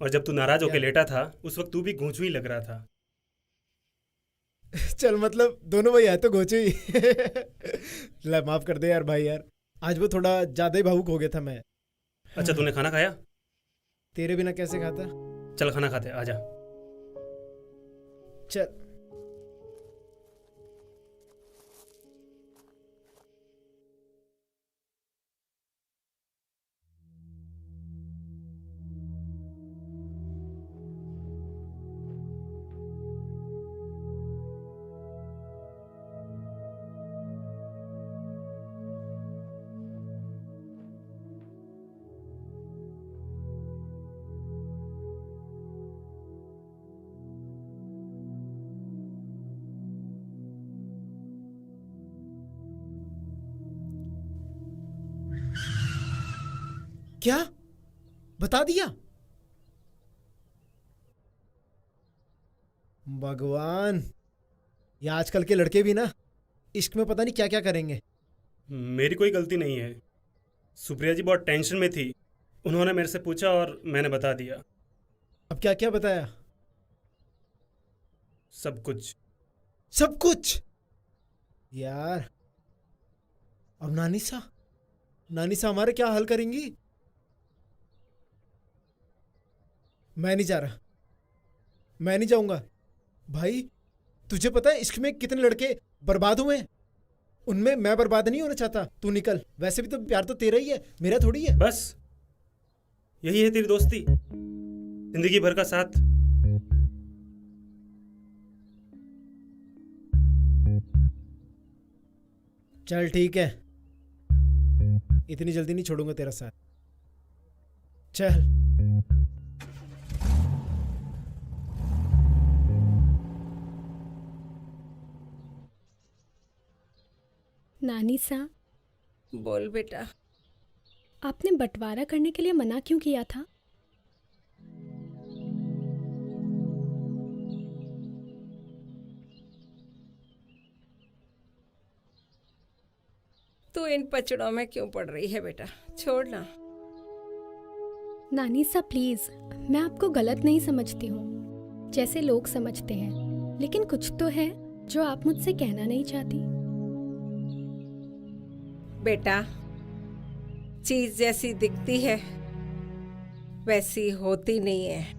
और जब तू नाराज होके लेटा था उस वक्त तू भी गूंचू ही लग रहा था। चल मतलब दोनों भाई है तो घोचू ही। ले माफ कर दे यार भाई यार, आज वो थोड़ा ज्यादा ही भावुक हो गया था मैं। अच्छा तूने खाना खाया? तेरे बिना कैसे खाता। चल खाना खाते, आजा। चल। क्या बता दिया? भगवान, ये आजकल के लड़के भी ना इश्क में पता नहीं क्या क्या करेंगे। मेरी कोई गलती नहीं है। सुप्रिया जी बहुत टेंशन में थी, उन्होंने मेरे से पूछा और मैंने बता दिया। अब क्या क्या बताया? सब कुछ। सब कुछ? यार अब नानीसा हमारे क्या हाल करेंगी? मैं नहीं जा रहा, मैं नहीं जाऊंगा। भाई तुझे पता है इश्क में कितने लड़के बर्बाद हुए हैं, उनमें मैं बर्बाद नहीं होना चाहता। तू निकल, वैसे भी तो प्यार तो तेरा ही है, मेरा थोड़ी है। बस यही है तेरी दोस्ती, जिंदगी भर का साथ। चल ठीक है, इतनी जल्दी नहीं छोड़ूंगा तेरा साथ। चल। नानी सा। बोल बेटा। आपने बंटवारा करने के लिए मना क्यों किया था? तू इन पचड़ों में क्यों पड़ रही है बेटा, छोड़ ना। नानी सा प्लीज, मैं आपको गलत नहीं समझती हूँ जैसे लोग समझते हैं, लेकिन कुछ तो है जो आप मुझसे कहना नहीं चाहती। बेटा, चीज जैसी दिखती है वैसी होती नहीं है।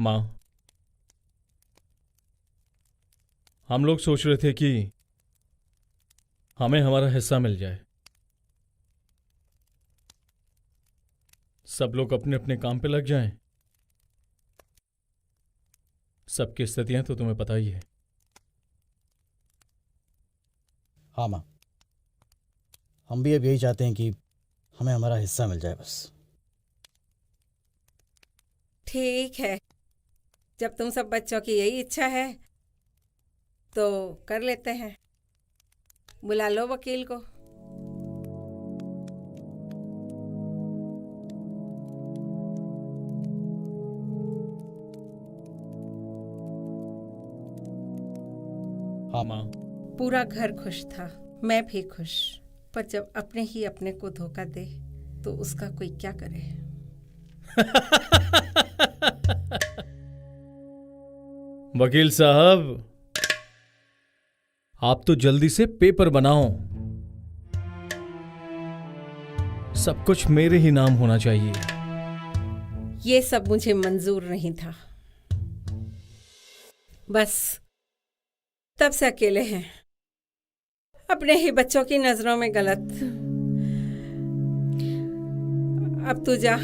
माँ, हम लोग सोच रहे थे कि हमें हमारा हिस्सा मिल जाए। सब लोग अपने अपने काम पे लग जाएं। सबकी स्थितियां तो तुम्हें पता ही है। हाँ माँ, हम भी अब यही चाहते हैं कि हमें हमारा हिस्सा मिल जाए बस। ठीक है, जब तुम सब बच्चों की यही इच्छा है तो कर लेते हैं। बुला लो वकील को। हाँ माँ। पूरा घर खुश था, मैं भी खुश। पर जब अपने ही अपने को धोखा दे तो उसका कोई क्या करे। वकील साहब, आप तो जल्दी से पेपर बनाओ। सब कुछ मेरे ही नाम होना चाहिए। ये सब मुझे मंजूर नहीं था। बस तब से अकेले हैं, अपने ही बच्चों की नजरों में गलत। अब तू जा,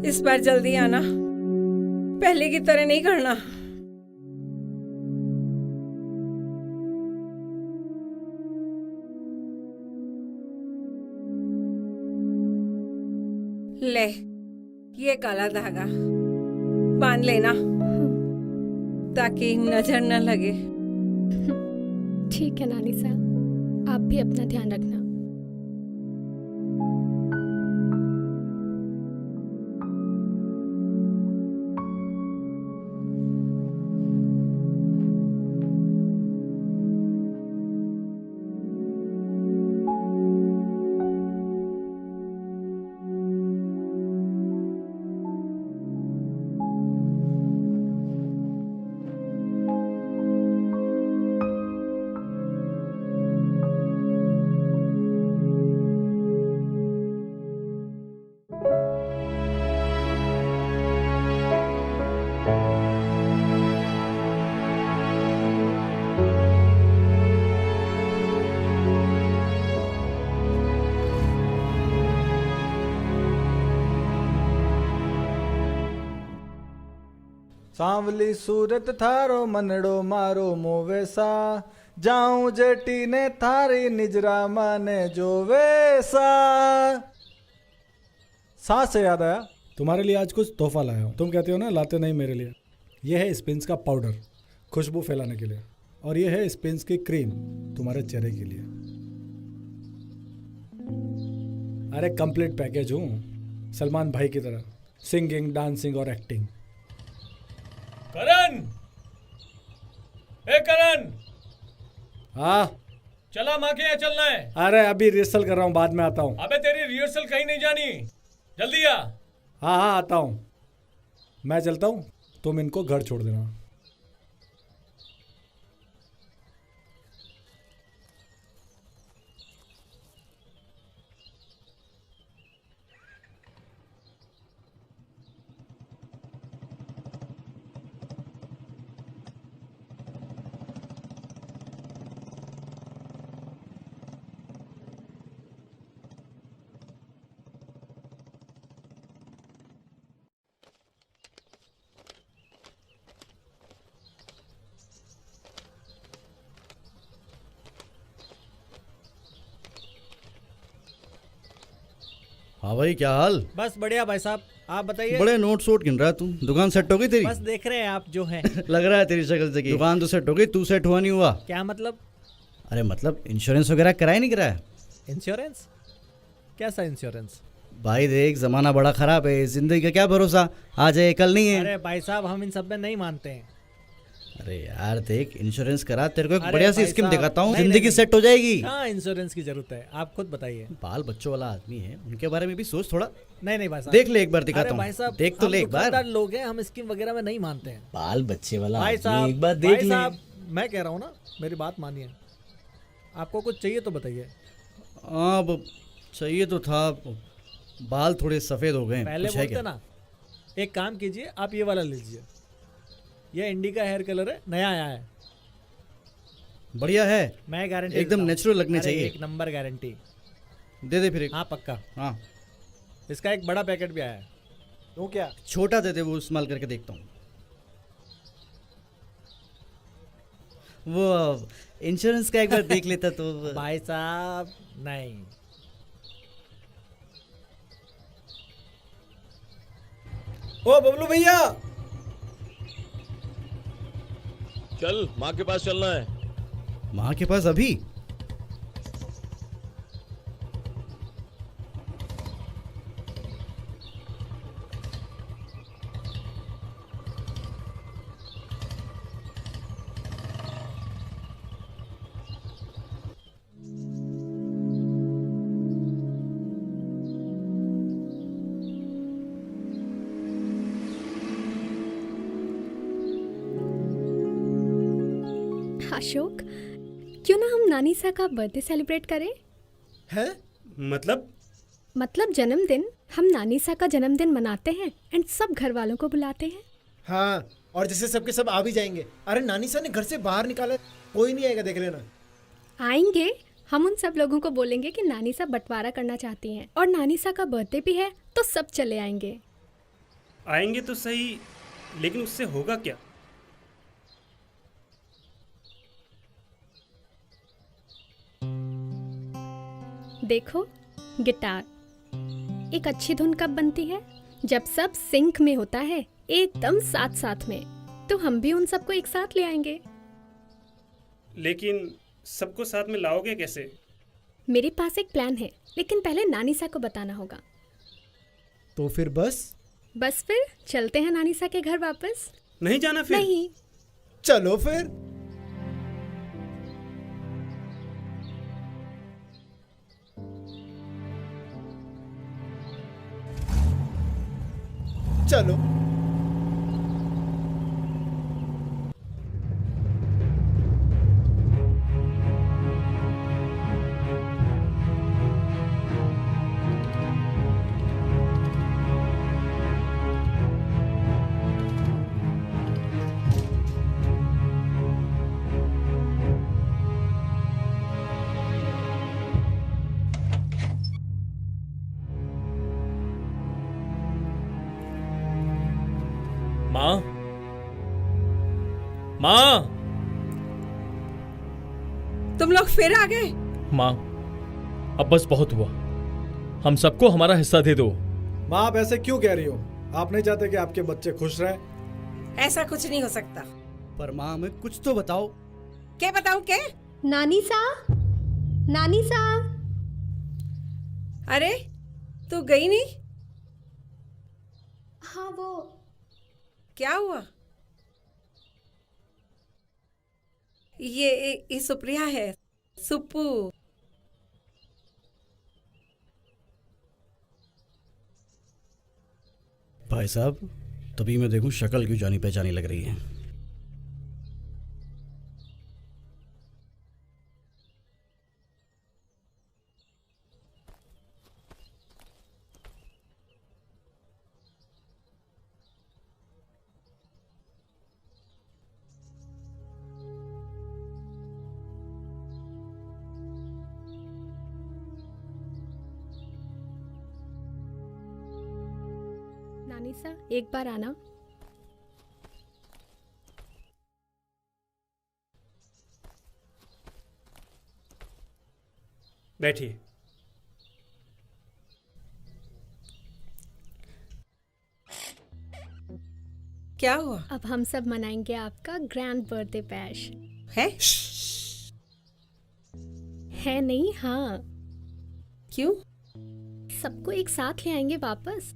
इस बार जल्दी आना, पहले की तरह नहीं करना। ले, ये काला धागा बांध लेना ताकि नजर न लगे। ठीक है नानी साहब, आप भी अपना ध्यान रखना। सांवली सूरत थारो मनड़ो मारो मोवेसा, जाऊं जेटी ने थारी निजरा माने जो वेसा। सांस से याद आया, तुम्हारे लिए आज कुछ तोहफा लाया हूँ। तुम कहते हो ना लाते नहीं मेरे लिए। यह है स्पिन्स का पाउडर, खुशबू फैलाने के लिए, और यह है स्पिन्स की क्रीम, तुम्हारे चेहरे के लिए। अरे कंप्लीट पैकेज हूँ, सलमान भाई की तरह, सिंगिंग, डांसिंग और एक्टिंग। करण, ए करण, हाँ चला माँ के यहाँ चलना है। अरे अभी रिहर्सल कर रहा हूँ, बाद में आता हूँ। अबे तेरी रिहर्सल कहीं नहीं जानी, जल्दी आ। हाँ हाँ आता हूँ, मैं चलता हूँ, तुम इनको घर छोड़ देना। हाँ भाई, क्या हाल? बस बढ़िया भाई साहब, आप बताइए। बड़े नोट सोट गिन रहा है तू। दुकान सेट हो गई तेरी? बस देख रहे हैं आप जो है। लग रहा है तेरी शक्ल से कि दुकान तो सेट हो गई, तू सेट हुआ नहीं हुआ। क्या मतलब? अरे मतलब इंश्योरेंस वगैरह कराया नहीं कराया? इंश्योरेंस? कैसा इंश्योरेंस? भाई देख, जमाना बड़ा खराब है, जिंदगी का क्या भरोसा, आज है कल नहीं है। अरे भाई साहब, हम इन सब में नहीं मानते हैं। अरे यार देख, इंश्योरेंस करा, तेरे को एक अरे बढ़िया सी भाई स्कीम साहब, दिखाता हूँ, नहीं, जिंदगी नहीं, सेट हो जाएगी। हाँ, इंश्योरेंस की जरूरत है, आप खुद बताइए। बाल बच्चों वाला आदमी है, उनके बारे में भी सोच थोड़ा। नहीं भाई साहब, देख ले एक बार, दिखाता अरे हूँ। भाई साहब, देख तो ले एक बार। दुकानदार लोग हैं, हम स्कीम वगैरह में नहीं मानते हैं। बाल बच्चे वाला भाई आदमी, साहब, एक बार देख भाई ले। साहब, मैं कह रहा हूँ ना, मेरी बात मानिए। आपको कुछ चाहिए तो बताइए। हाँ चाहिए तो था, बाल थोड़े सफेद हो गए। पहले कुछ है बोलते क्या? ना। एक काम कीजिए, आप ये वाला लीजिए। ये इंडिका हेयर कलर है, नया आया है। बढ़िया है, मैं गारंटी एकदम नेचुरल लगने चाहिए। एक नंबर गारंटी। दे दे फिर एक। हाँ पक्का। हाँ, इसका एक बड़ा पैकेट भी आया है। तो क्या? छोटा दे दे, वो इस्तेमाल करके देखता हूँ। वो इंश्योरेंस का एक बार देख लेता तो। भाई साहब नहीं। ओ बबलू भैया, चल माँ के पास चलना है। माँ के पास अभी? अशोक, क्यों ना हम नानीसा का बर्थडे सेलिब्रेट करें? है? मतलब जन्मदिन। हम नानीसा का जन्मदिन मनाते हैं एंड सब घर वालों को बुलाते हैं। हाँ, और जैसे सबके सब आ भी जाएंगे। अरे नानीसा ने घर से बाहर निकाला, कोई नहीं आएगा, देख लेना। आएंगे। हम उन सब लोगों को बोलेंगे कि नानीसा बंटवारा करना चाहती हैं और नानीसा का बर्थडे भी है, तो सब चले आएंगे। आएंगे तो सही, लेकिन उससे होगा क्या? देखो, गिटार। एक अच्छी धुन कब बनती है? जब सब सिंक में होता है, एकदम साथ साथ में। तो हम भी उन सबको एक साथ ले आएंगे। लेकिन सबको साथ में लाओगे कैसे? मेरे पास एक प्लान है, लेकिन पहले नानीसा को बताना होगा। तो फिर बस फिर चलते हैं नानीसा के घर वापस। नहीं जाना फिर? नहीं। चलो फिर। चलो। माँ, माँ, तुम लोग फिर आ गए? माँ, अब बस बहुत हुआ। हम सबको हमारा हिस्सा दे दो। माँ आप ऐसे क्यों कह रही हो? आप नहीं चाहते कि आपके बच्चे खुश रहें? ऐसा कुछ नहीं हो सकता। पर माँ हमें कुछ तो बताओ। क्या बताऊं? क्या? नानीसा, नानीसा। अरे तू गई नहीं? हाँ, वो क्या हुआ? ये सुप्रिया है, सुप्पू। भाई साहब, तभी मैं देखूं शक्ल क्यों जानी पहचानी लग रही है। नानीसा, एक बार आना। बैठिए। क्या हुआ? अब हम सब मनाएंगे आपका ग्रैंड बर्थडे बैश। है नहीं? हाँ। क्यों? सबको एक साथ ले आएंगे वापस।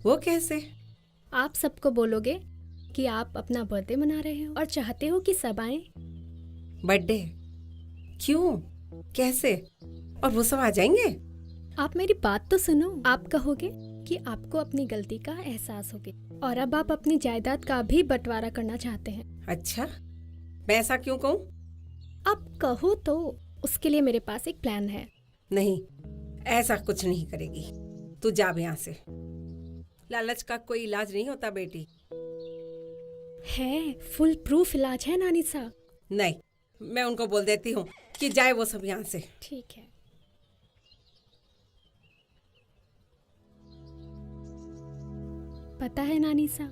वो कैसे? आप सबको बोलोगे कि आप अपना बर्थडे मना रहे हो और चाहते हो कि सब आएं। बर्थडे? क्यों? कैसे? और वो सब आ जाएंगे? आप मेरी बात तो सुनो। आप कहोगे कि आपको अपनी गलती का एहसास हो गया और अब आप अपनी जायदाद का भी बंटवारा करना चाहते हैं। अच्छा, मैं ऐसा क्यों कहूँ? अब कहो तो। उसके लिए मेरे पास एक प्लान है। नहीं, ऐसा कुछ नहीं करेगी। तू जा यहाँ से। लालच का कोई इलाज नहीं होता बेटी। है, फुल प्रूफ इलाज है नानी सा। नहीं, मैं उनको बोल देती हूँ कि जाए वो सब यहाँ से। ठीक है। पता है नानी सा,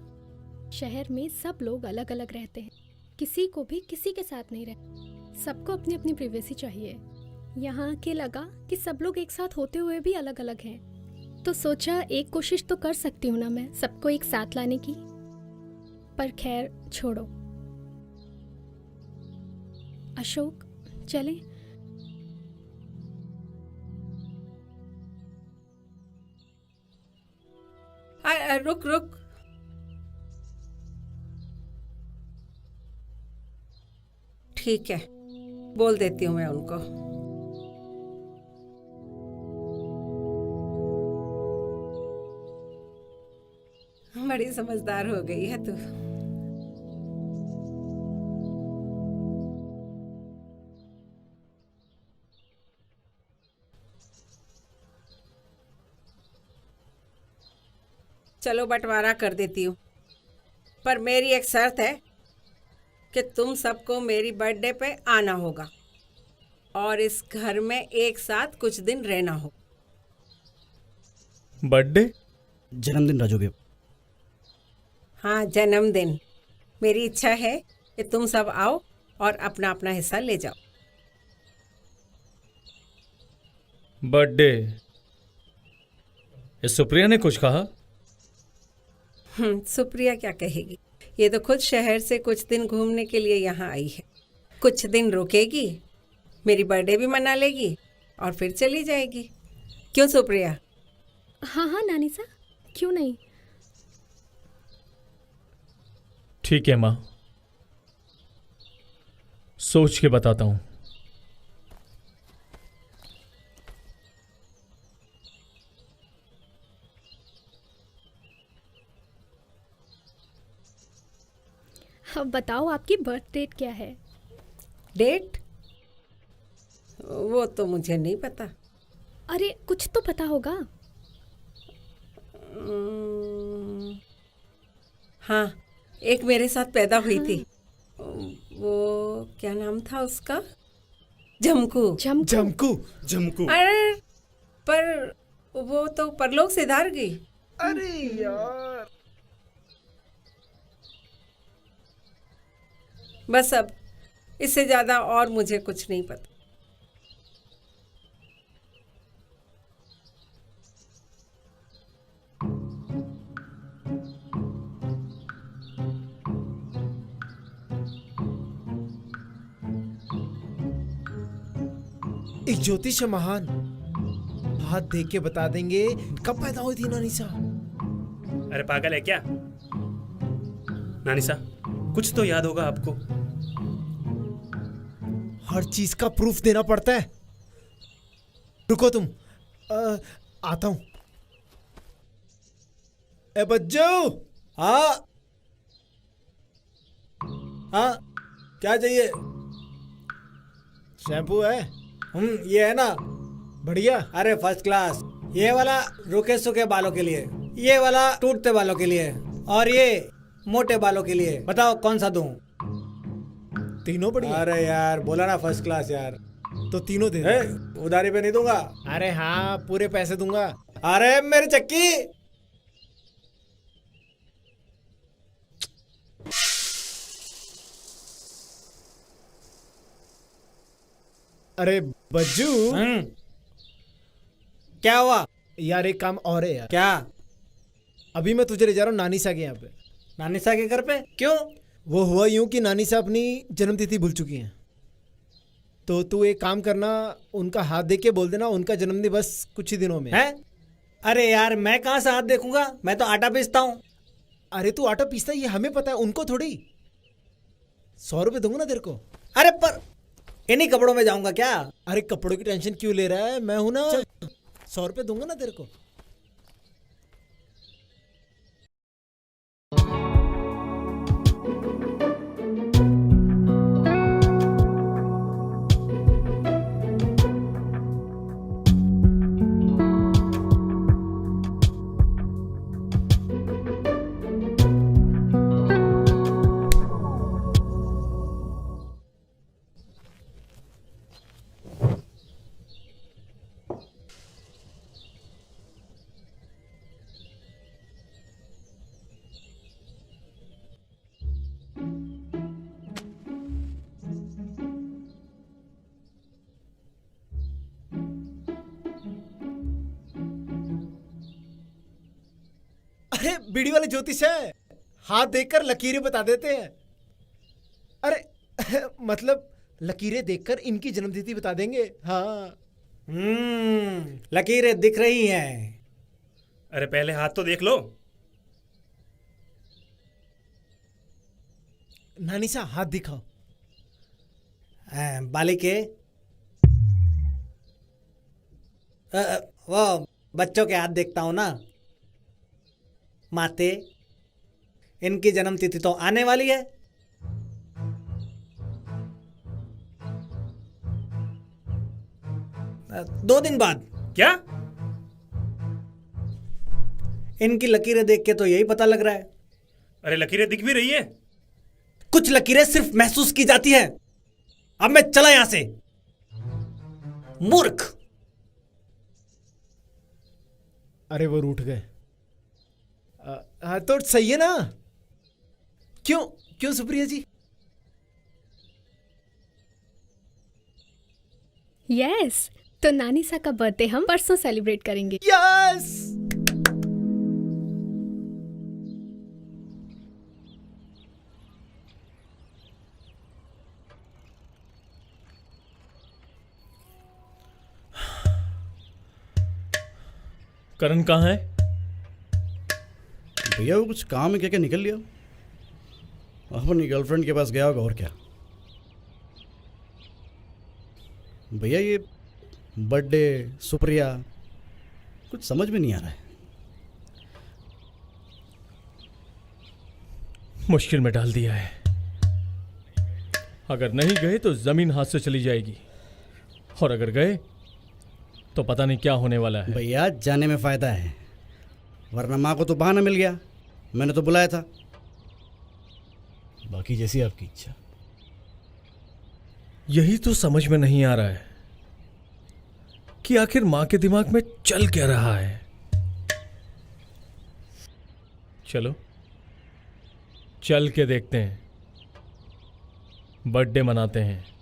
शहर में सब लोग अलग अलग रहते हैं, किसी को भी किसी के साथ नहीं रहते, सबको अपनी अपनी प्राइवेसी चाहिए। यहाँ आके लगा कि सब लोग एक साथ होते हुए भी अलग अलग हैं, तो सोचा एक कोशिश तो कर सकती हूँ ना मैं सबको एक साथ लाने की। पर खैर छोड़ो। अशोक चलें? रुक रुक, ठीक है, बोल देती हूँ मैं उनको। बड़ी समझदार हो गई है तू। चलो बंटवारा कर देती हूँ, पर मेरी एक शर्त है कि तुम सबको मेरी बर्थडे पे आना होगा और इस घर में एक साथ कुछ दिन रहना हो। बर्थडे? जन्मदिन राजोगे? हाँ, जन्मदिन। मेरी इच्छा है कि तुम सब आओ और अपना अपना हिस्सा ले जाओ। बर्थडे? इस सुप्रिया ने कुछ कहा? सुप्रिया क्या कहेगी, ये तो खुद शहर से कुछ दिन घूमने के लिए यहाँ आई है। कुछ दिन रुकेगी, मेरी बर्थडे भी मना लेगी और फिर चली जाएगी। क्यों सुप्रिया? हाँ हाँ नानी सा, क्यों नहीं। ठीक है माँ, सोच के बताता हूँ। अब बताओ आपकी बर्थ डेट क्या है? डेट? वो तो मुझे नहीं पता। अरे कुछ तो पता होगा। हाँ, एक मेरे साथ पैदा हुई थी। वो क्या नाम था उसका? जमकू। जमकू। जमकू। अरे पर वो तो परलोक से धार गई। अरे यार, बस अब इससे ज्यादा और मुझे कुछ नहीं पता। एक ज्योतिष महान हाथ देख के बता देंगे कब पैदा हुई थी नानीसा। अरे पागल है क्या नानीसा? कुछ तो याद होगा आपको। हर चीज का प्रूफ देना पड़ता है। रुको तुम, आता हूं। ए बच्चो। हाँ हाँ, क्या चाहिए? शैम्पू है? ये है ना, बढ़िया। अरे फर्स्ट क्लास। ये वाला रूखे सूखे बालों के लिए, ये वाला टूटते बालों के लिए, और ये मोटे बालों के लिए। बताओ कौन सा दूं? तीनों बढ़िया। अरे यार बोला ना फर्स्ट क्लास यार। तो तीनों दे दो। उधारी पे नहीं दूंगा। अरे हाँ, पूरे पैसे दूंगा। अरे मेरी चक्की। अरे बज्जू। क्या हुआ? यार एक काम और है यार। क्या? अभी मैं तुझे ले जा रहा हूँ नानीसा के यहाँ पे। नानीसा के घर पे? क्यों? वो हुआ यूं कि नानीसा अपनी जन्मतिथि भूल चुकी हैं, तो तू एक काम करना, उनका हाथ देख के बोल देना उनका जन्मदिन बस कुछ ही दिनों में है। अरे यार मैं कहाँ से हाथ देखूंगा, मैं तो आटा पीसता हूँ। अरे तू आटा पीसता है ये हमें पता है, उनको थोड़ी। 100 रुपये दूंगा ना तेरे को। अरे पर इन्हीं कपड़ों में जाऊंगा क्या? अरे कपड़ों की टेंशन क्यों ले रहा है, मैं हूं ना। 100 रुपये दूंगा ना तेरे को। अरे बीड़ी वाले ज्योतिष है, हाथ देखकर लकीरें बता देते हैं। अरे मतलब लकीरें देखकर इनकी जन्मतिथि बता देंगे। हाँ लकीरें दिख रही हैं। अरे पहले हाथ तो देख लो। नानी सा हाथ दिखाओ। बालिके वो बच्चों के हाथ देखता हूं ना। माते, इनकी जन्मतिथि तो आने वाली है। दो दिन बाद। क्या? इनकी लकीरें देख के तो यही पता लग रहा है। अरे लकीरें दिख भी रही है। कुछ लकीरें सिर्फ महसूस की जाती हैं। अब मैं चला यहां से। मूर्ख। अरे वो रूठ गए। तो सही है ना? क्यों क्यों सुप्रिया जी? यस, तो नानी सा का बर्थडे हम परसों सेलिब्रेट करेंगे। यस। करण कहाँ है? भैया वो कुछ काम है, क्या निकल लिया। अपनी गर्लफ्रेंड के पास गया होगा और क्या। भैया ये बर्थडे सुप्रिया कुछ समझ में नहीं आ रहा है। मुश्किल में डाल दिया है। अगर नहीं गए तो जमीन हाथ से चली जाएगी, और अगर गए तो पता नहीं क्या होने वाला है। भैया जाने में फायदा है, वरना माँ को तो बहाना मिल गया। मैंने तो बुलाया था। बाकी जैसी आपकी इच्छा। यही तो समझ में नहीं आ रहा है कि आखिर माँ के दिमाग में चल क्या रहा है। चलो चल के देखते हैं, बर्थडे मनाते हैं।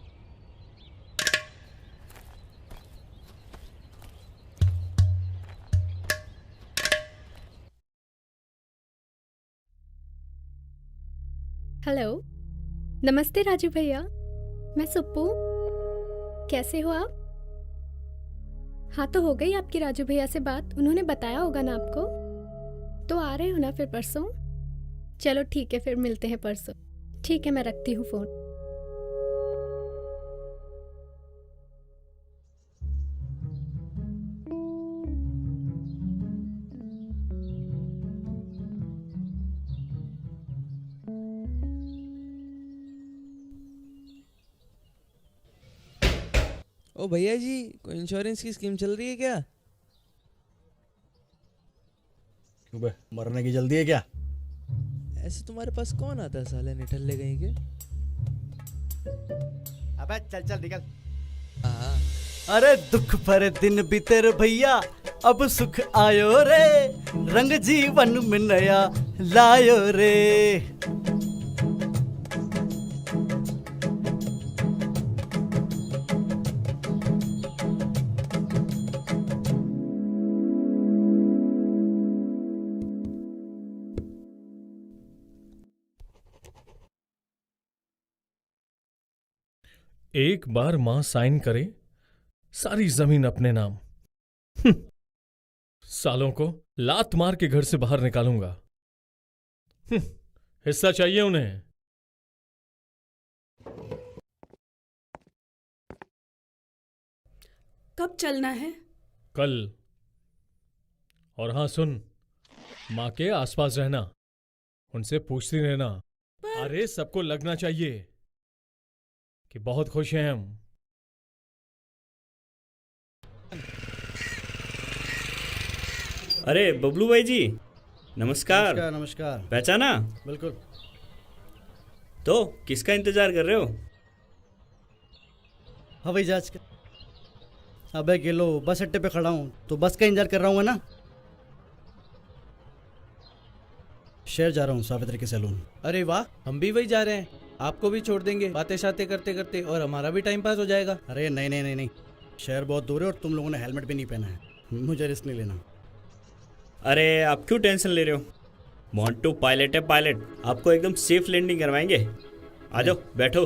हेलो, नमस्ते राजू भैया, मैं सुप्पू। कैसे हो आप? हाँ, तो हो गई आपकी राजू भैया से बात? उन्होंने बताया होगा ना आपको। तो आ रहे हो ना फिर परसों? चलो ठीक है, फिर मिलते हैं परसों। ठीक है, मैं रखती हूँ फोन। ओ भैया जी, कोई इंश्योरेंस की स्कीम चल रही है क्या? क्यों बे, मरने की जल्दी है क्या? ऐसे तुम्हारे पास कौन आता है साले निठल्ले कहीं के? अबे चल चल निकल। अरे दुख पर दिन बीते रे भैया, अब सुख आयो रे, रंग जीवन में नया लायो रे। एक बार मां साइन करे सारी जमीन अपने नाम। सालों को लात मार के घर से बाहर निकालूंगा। हिस्सा चाहिए उन्हें। कब चलना है? कल। और हाँ सुन, माँ के आसपास रहना, उनसे पूछती रहना। अरे सबको लगना चाहिए कि बहुत खुश हैं हम। अरे बबलू भाई जी, नमस्कार। नमस्कार नमस्कार। पहचाना? बिल्कुल। तो किसका इंतजार कर रहे हो? हवाई जहाज का। अबे गेलो, बस अड्डे पे खड़ा हूँ तो बस का इंतजार कर रहा हूँ ना। शहर जा रहा हूँ, सावित्री के सैलून। अरे वाह, हम भी वही जा रहे हैं। आपको भी छोड़ देंगे बातें शातें करते करते, और हमारा भी टाइम पास हो जाएगा। अरे नहीं नहीं नहीं नहीं, शहर बहुत दूर है और तुम लोगों ने हेलमेट भी नहीं पहना है। मुझे रिस्क नहीं लेना। अरे आप क्यों टेंशन ले रहे हो? मोंटू पायलट है पायलट, आपको एकदम सेफ लैंडिंग करवाएंगे। आ जाओ बैठो।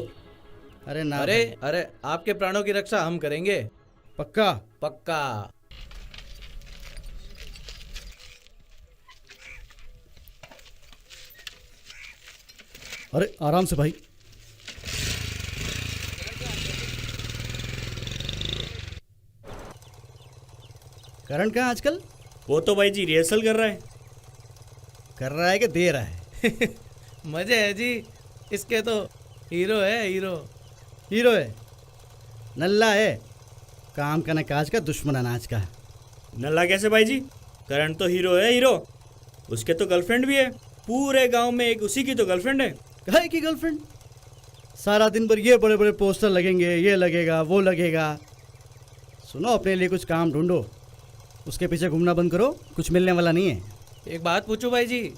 अरे ना अरे भाई। अरे आपके प्राणों की रक्षा हम करेंगे। पक्का? पक्का। अरे आराम से भाई। करण कहाँ आजकल? वो तो भाई जी रिहर्सल कर रहा है। कर रहा है कि दे रहा है? मजे है जी इसके तो। हीरो है हीरो। हीरो है? नल्ला है? काम का न काज का, दुश्मन अनाज का। नल्ला कैसे भाई जी? करण तो हीरो है हीरो। उसके तो गर्लफ्रेंड भी है। पूरे गांव में एक उसी की तो गर्लफ्रेंड है। है की गर्लफ्रेंड? सारा दिन भर ये बड़े बड़े पोस्टर लगेंगे, ये लगेगा वो लगेगा। सुनो, अपने लिए कुछ काम ढूंढो, उसके पीछे घूमना बंद करो, कुछ मिलने वाला नहीं है। एक बात पूछूं भाई जी,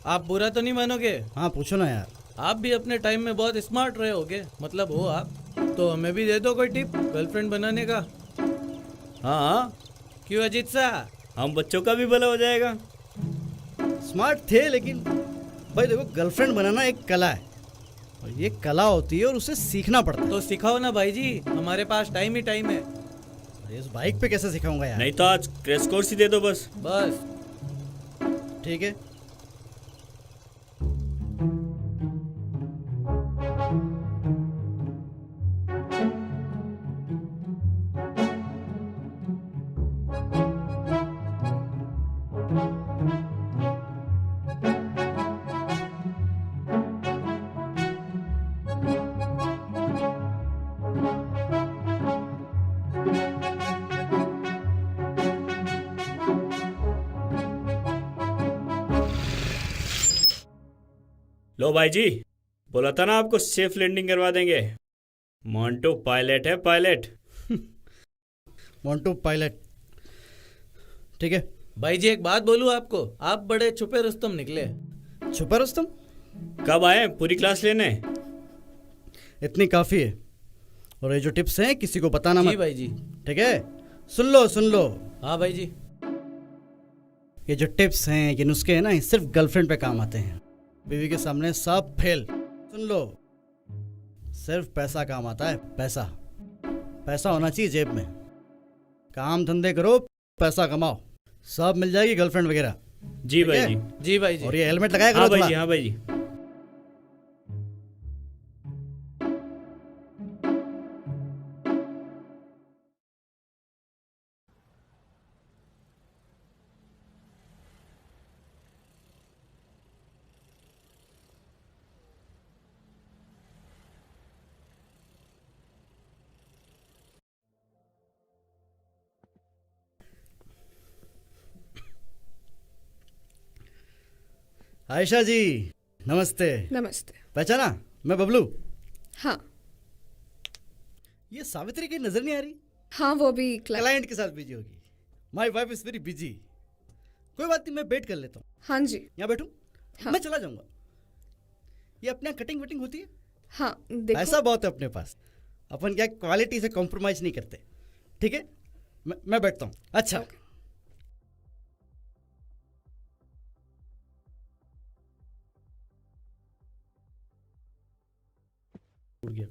आप बुरा तो नहीं मानोगे? हाँ पूछो ना यार। आप भी अपने टाइम में बहुत स्मार्ट रहे होगे, मतलब हो आप, तो हमें भी दे दो कोई टिप गर्लफ्रेंड बनाने का। हाँ क्यों अजीत सा? हम बच्चों का भी भला हो जाएगा। स्मार्ट थे, लेकिन भाई देखो, गर्लफ्रेंड बनाना एक कला है, और ये कला होती है और उसे सीखना पड़ता है। तो सिखाओ ना भाई जी, हमारे पास टाइम ही टाइम है। अरे इस बाइक पे कैसे सिखाऊंगा यार? नहीं तो आज क्रैश कोर्स ही दे दो बस। बस ठीक है। लो भाई जी, बोला था ना आपको सेफ लैंडिंग करवा देंगे। मोंटू पायलट है पायलट। मोंटू पायलट, ठीक है। भाई जी एक बात बोलूं आपको, आप बड़े छुपे रुस्तम निकले। छुपा रुस्तम? कब आए पूरी क्लास लेने? इतनी काफी है, और ये जो टिप्स हैं किसी को बताना मत। जी भाई जी। ठीक है, सुन लो सुन लो। हाँ भाई जी। ये जो टिप्स हैं, ये नुस्खे हैं ना, ये सिर्फ गर्लफ्रेंड पे काम आते हैं। बीवी के सामने सब फेल। सुन लो, सिर्फ पैसा काम आता है, पैसा। पैसा होना चाहिए जेब में। काम धंधे करो, पैसा कमाओ, सब मिल जाएगी गर्लफ्रेंड वगैरह। जी भाई जी। जी भाई जी। और ये हेलमेट लगाया करो। हाँ भाई थोड़ा। जी, हाँ भाई जी। आयशा जी नमस्ते। नमस्ते। पहचाना? मैं बबलू। हाँ। ये सावित्री की नजर नहीं आ रही? हाँ वो भी क्लाइंट के साथ बिजी होगी। My wife is very busy. कोई बात नहीं, मैं वेट कर लेता हूँ। हाँ जी। यहाँ बैठूं? हाँ। मैं चला जाऊंगा। ये अपने यहाँ कटिंग वटिंग होती है? हाँ देखो। पैसा बहुत है अपने पास, अपन क्या क्वालिटी से कॉम्प्रोमाइज नहीं करते। ठीक है, मैं बैठता हूँ। अच्छा उड़ गया।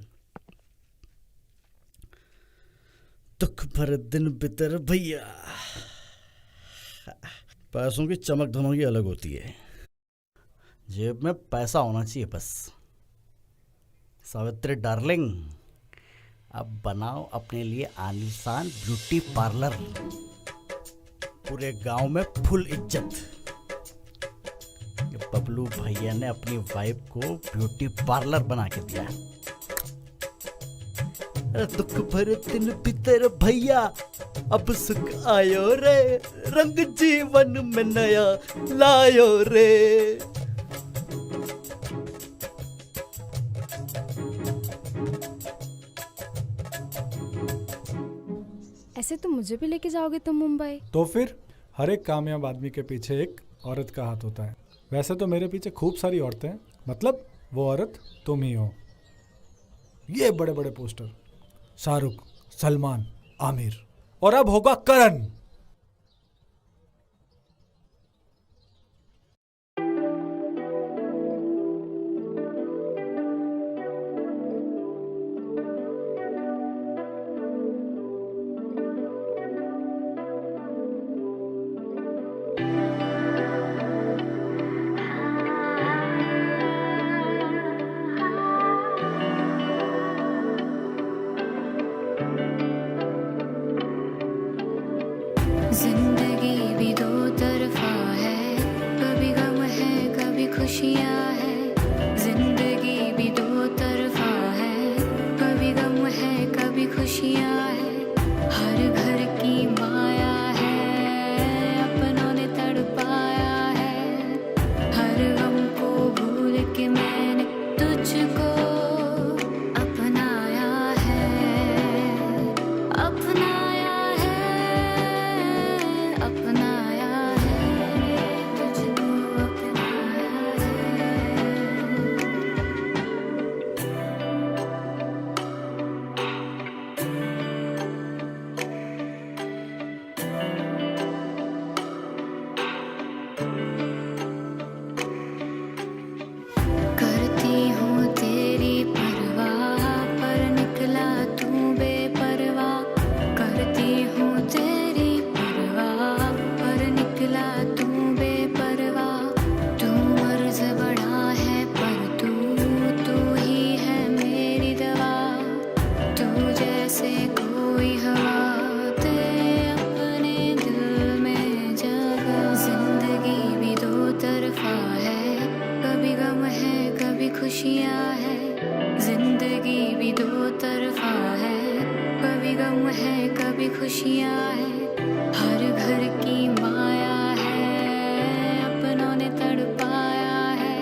दुख भर दिन बितर भैया। पैसों की चमक धमक ही अलग होती है, जेब में पैसा होना चाहिए बस। सावित्री डार्लिंग, अब बनाओ अपने लिए आलीशान ब्यूटी पार्लर, पूरे गांव में फुल इज्जत। ये बबलू भैया ने अपनी वाइफ को ब्यूटी पार्लर बना के दिया। दुख भरे दिन भीतर भैया, अब सुख आयो रे, रंग जीवन में नया लायो रे। ऐसे तो मुझे भी लेके जाओगे तुम मुंबई? तो फिर हर एक कामयाब आदमी के पीछे एक औरत का हाथ होता है। वैसे तो मेरे पीछे खूब सारी औरतें हैं, मतलब वो औरत तुम ही हो। ये बड़े बड़े पोस्टर, शाहरुख, सलमान, आमिर, और अब होगा करण। खुशियाँ है, जिंदगी भी दो तरफा है, कभी गम है कभी खुशियाँ है, हर घर की माया है, अपनों ने तड़पाया है,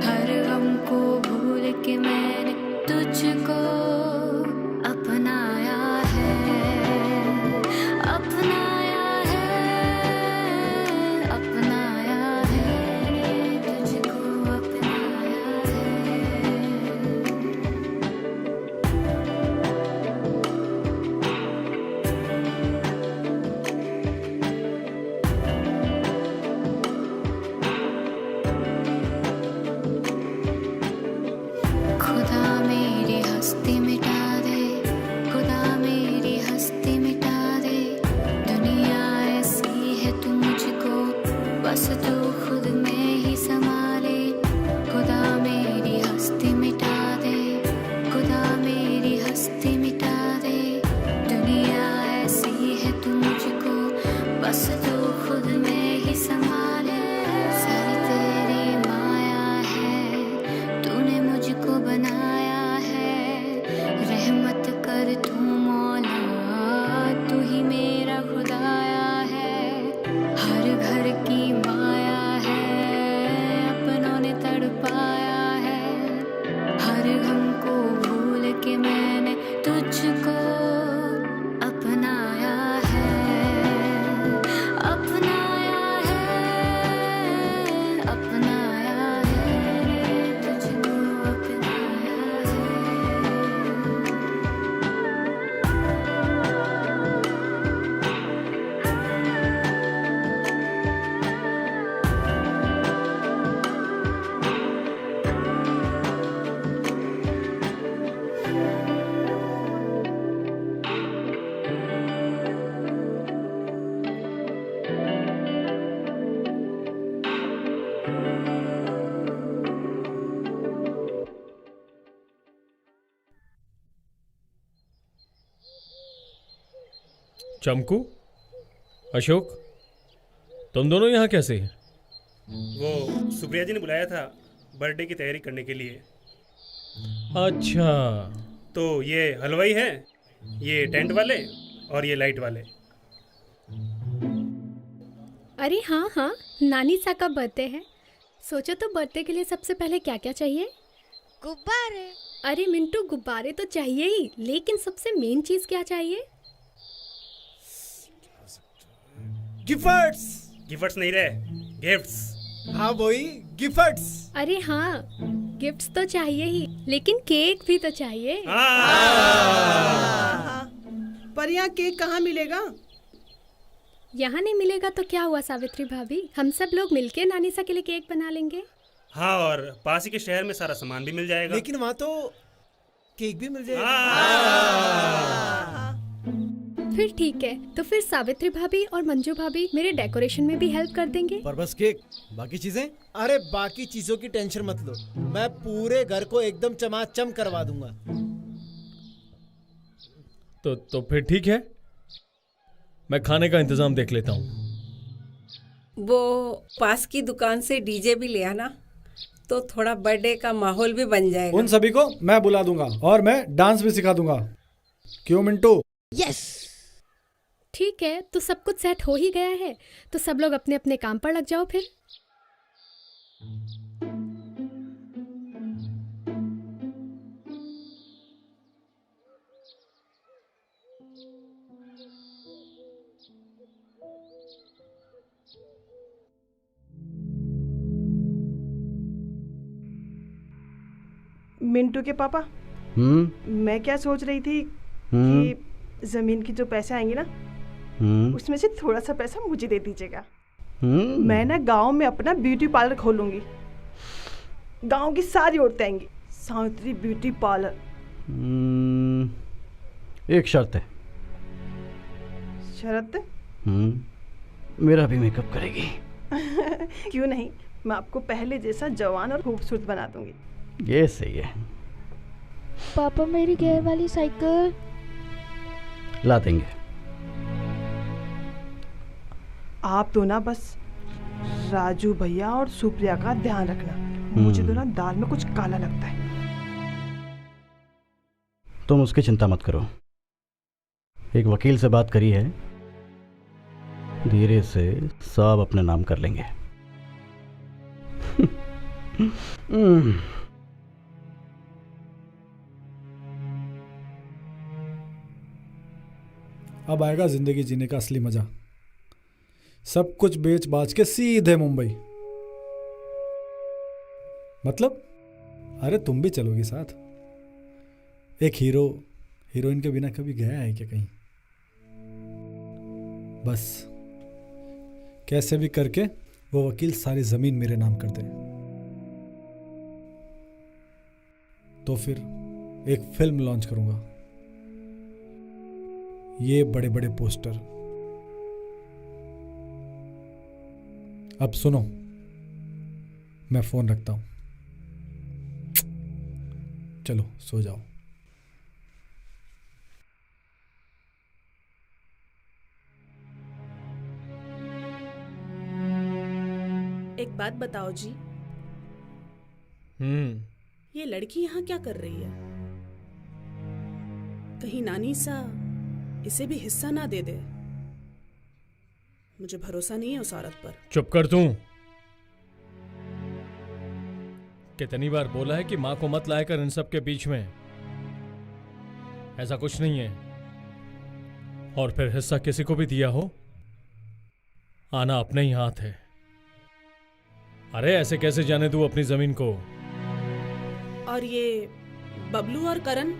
हर गम को भूल के मैंने तुझको अपनाया है, अपनाया है, अपनाया है, तुझको अपनाया है। खुदा मेरी हस्ती मिटा दे, खुदा मेरी हस्ती मिटा दे, दुनिया ऐसी है तू मुझको बस तू खुद में ही संभाले, खुदा मेरी हस्ती मिटा दे, खुदा मेरी हस्ती मिटा दे, दुनिया ऐसी है तू मुझको बस तू खुद में ही संभाले, सारी तेरी माया है, तूने मुझको बनाया है, रहमत कर तू मौला, तू ही मेरा खुदाया है, हर घर की माया है, अपनों ने तड़पाया है, हर गम को भूल के मैंने तुझको अपनाया है, अपनाया है, अपनाया है, तुझको अपनाया है। चमकू, अशोक, तुम दोनों यहाँ कैसे? वो सुप्रिया जी ने बुलाया था बर्थडे की तैयारी करने के लिए। अच्छा, तो ये हलवाई है, ये टेंट वाले और ये लाइट वाले। अरे हाँ हाँ, नानी सा का बर्थडे है, सोचो तो बर्थडे के लिए सबसे पहले क्या क्या चाहिए? गुब्बारे। अरे मिंटू, गुब्बारे तो चाहिए ही, लेकिन सबसे मेन चीज क्या चाहिए? गिफ्ट्स। गिफ्ट्स नहीं रहे, गिफ्ट्स। हाँ वही गिफ्ट्स। अरे हाँ, गिफ्ट्स तो चाहिए ही, लेकिन केक भी तो चाहिए। पर यहाँ केक कहाँ मिलेगा? यहाँ नहीं मिलेगा तो क्या हुआ सावित्री भाभी, हम सब लोग मिलके नानीसा के लिए केक बना लेंगे। हाँ, और पास ही के शहर में सारा सामान भी मिल जाएगा। लेकिन वहाँ तो केक भी मिल जाएगा। फिर ठीक है, तो फिर सावित्री भाभी और मंजू भाभी मेरे डेकोरेशन में भी हेल्प कर देंगे। पर बस केक, बाकी चीजें? अरे बाकी चीजों की टेंशन मत लो, मैं पूरे घर को एकदम चमाचम करवा दूंगा। तो फिर ठीक है, मैं खाने का इंतजाम देख लेता हूँ। वो पास की दुकान से डीजे भी ले आना, तो थोड़ा बर्थडे का माहौल भी बन जाएगा। उन सभी को मैं बुला दूंगा और मैं डांस भी सिखा दूंगा। क्यों मिंटू? यस। ठीक है, तो सब कुछ सेट हो ही गया है, तो सब लोग अपने अपने काम पर लग जाओ फिर। मिंटू के पापा, मैं क्या सोच रही थी कि जमीन की जो पैसे आएंगे ना, उसमें से थोड़ा सा पैसा मुझे दे दीजिएगा। मैं ना गांव में अपना ब्यूटी पार्लर खोलूंगी, गांव की सारी औरतें आएंगी, सावित्री ब्यूटी पार्लर। एक शर्त है। शर्त? मेरा भी मेकअप करेगी। क्यों नहीं, मैं आपको पहले जैसा जवान और खूबसूरत बना दूंगी। ये सही है। पापा मेरी गियर वाली साइकिल ला देंगे। आप तो ना बस राजू भैया और सुप्रिया का ध्यान रखना, मुझे तो ना दाल में कुछ काला लगता है। तुम उसकी चिंता मत करो, एक वकील से बात करी है, धीरे से सब अपने नाम कर लेंगे। अब आएगा जिंदगी जीने का असली मजा। सब कुछ बेच बाच के सीधे मुंबई। मतलब अरे तुम भी चलोगी साथ? एक हीरो हीरोइन के बिना कभी गया है क्या कहीं? बस कैसे भी करके वो वकील सारी जमीन मेरे नाम कर दे, तो फिर एक फिल्म लॉन्च करूंगा। ये बड़े बड़े पोस्टर। अब सुनो, मैं फोन रखता हूं, चलो सो जाओ। एक बात बताओ जी, ये लड़की यहाँ क्या कर रही है? कहीं नानी सा इसे भी हिस्सा ना दे दे। मुझे भरोसा नहीं है उस औरत पर। चुप कर तू। कितनी बार बोला है कि मां को मत लाया कर इन सब के बीच में। ऐसा कुछ नहीं है। और फिर हिस्सा किसी को भी दिया हो, आना अपने ही हाथ है। अरे ऐसे कैसे जाने दूं अपनी जमीन को? और ये बबलू और करण,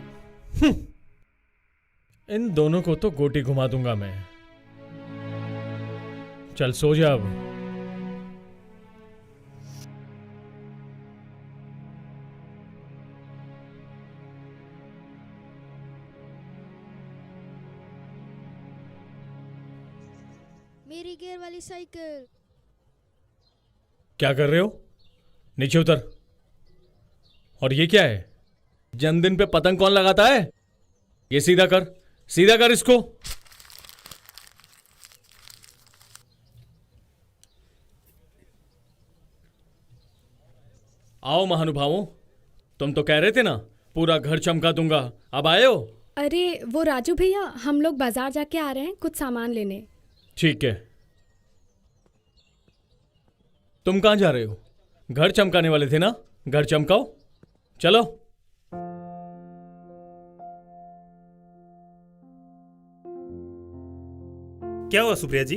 इन दोनों को तो गोटी घुमा दूंगा मैं। चल सो जा अब। मेरी गियर वाली साइकिल। क्या कर रहे हो? नीचे उतर। और ये क्या है? जन्मदिन पे पतंग कौन लगाता है? ये सीधा कर, सीधा कर इसको। आओ महानुभावों, तुम तो कह रहे थे ना पूरा घर चमका दूंगा, अब आए हो? अरे वो राजू भैया, हम लोग बाजार जाके आ रहे हैं कुछ सामान लेने। ठीक है। तुम कहां जा रहे हो? घर चमकाने वाले थे ना, घर चमकाओ, चलो। क्या हुआ सुप्रिया जी?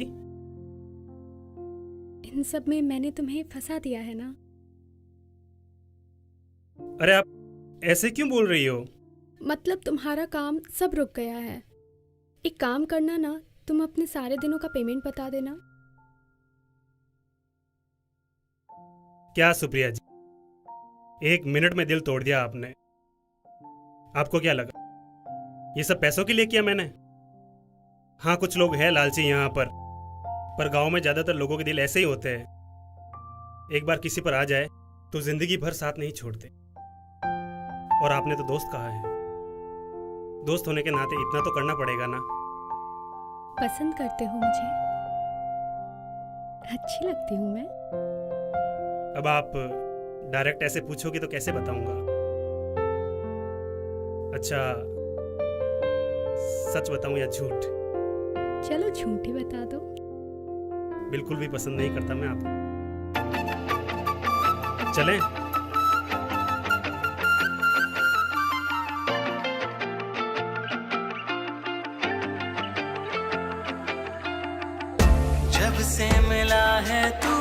इन सब में मैंने तुम्हें फंसा दिया है ना। अरे आप ऐसे क्यों बोल रही हो? मतलब तुम्हारा काम सब रुक गया है। एक काम करना ना, तुम अपने सारे दिनों का पेमेंट बता देना। क्या सुप्रिया जी, 1 मिनट में दिल तोड़ दिया आपने। आपको क्या लगा ये सब पैसों के लिए किया मैंने? हाँ, कुछ लोग हैं लालची यहाँ पर गांव में ज्यादातर लोगों के दिल ऐसे ही होते हैं। एक बार किसी पर आ जाए तो जिंदगी भर साथ नहीं छोड़ते। और आपने तो दोस्त कहा है, दोस्त होने के नाते इतना तो करना पड़ेगा ना। पसंद करते हो मुझे? अच्छी लगती हूँ मैं? अब आप डायरेक्ट ऐसे पूछोगे तो कैसे बताऊंगा? अच्छा, सच बताऊं या झूठ? चलो झूठ ही बता दो। बिल्कुल भी पसंद नहीं करता मैं आपको। चलें? जब से मिला है तू,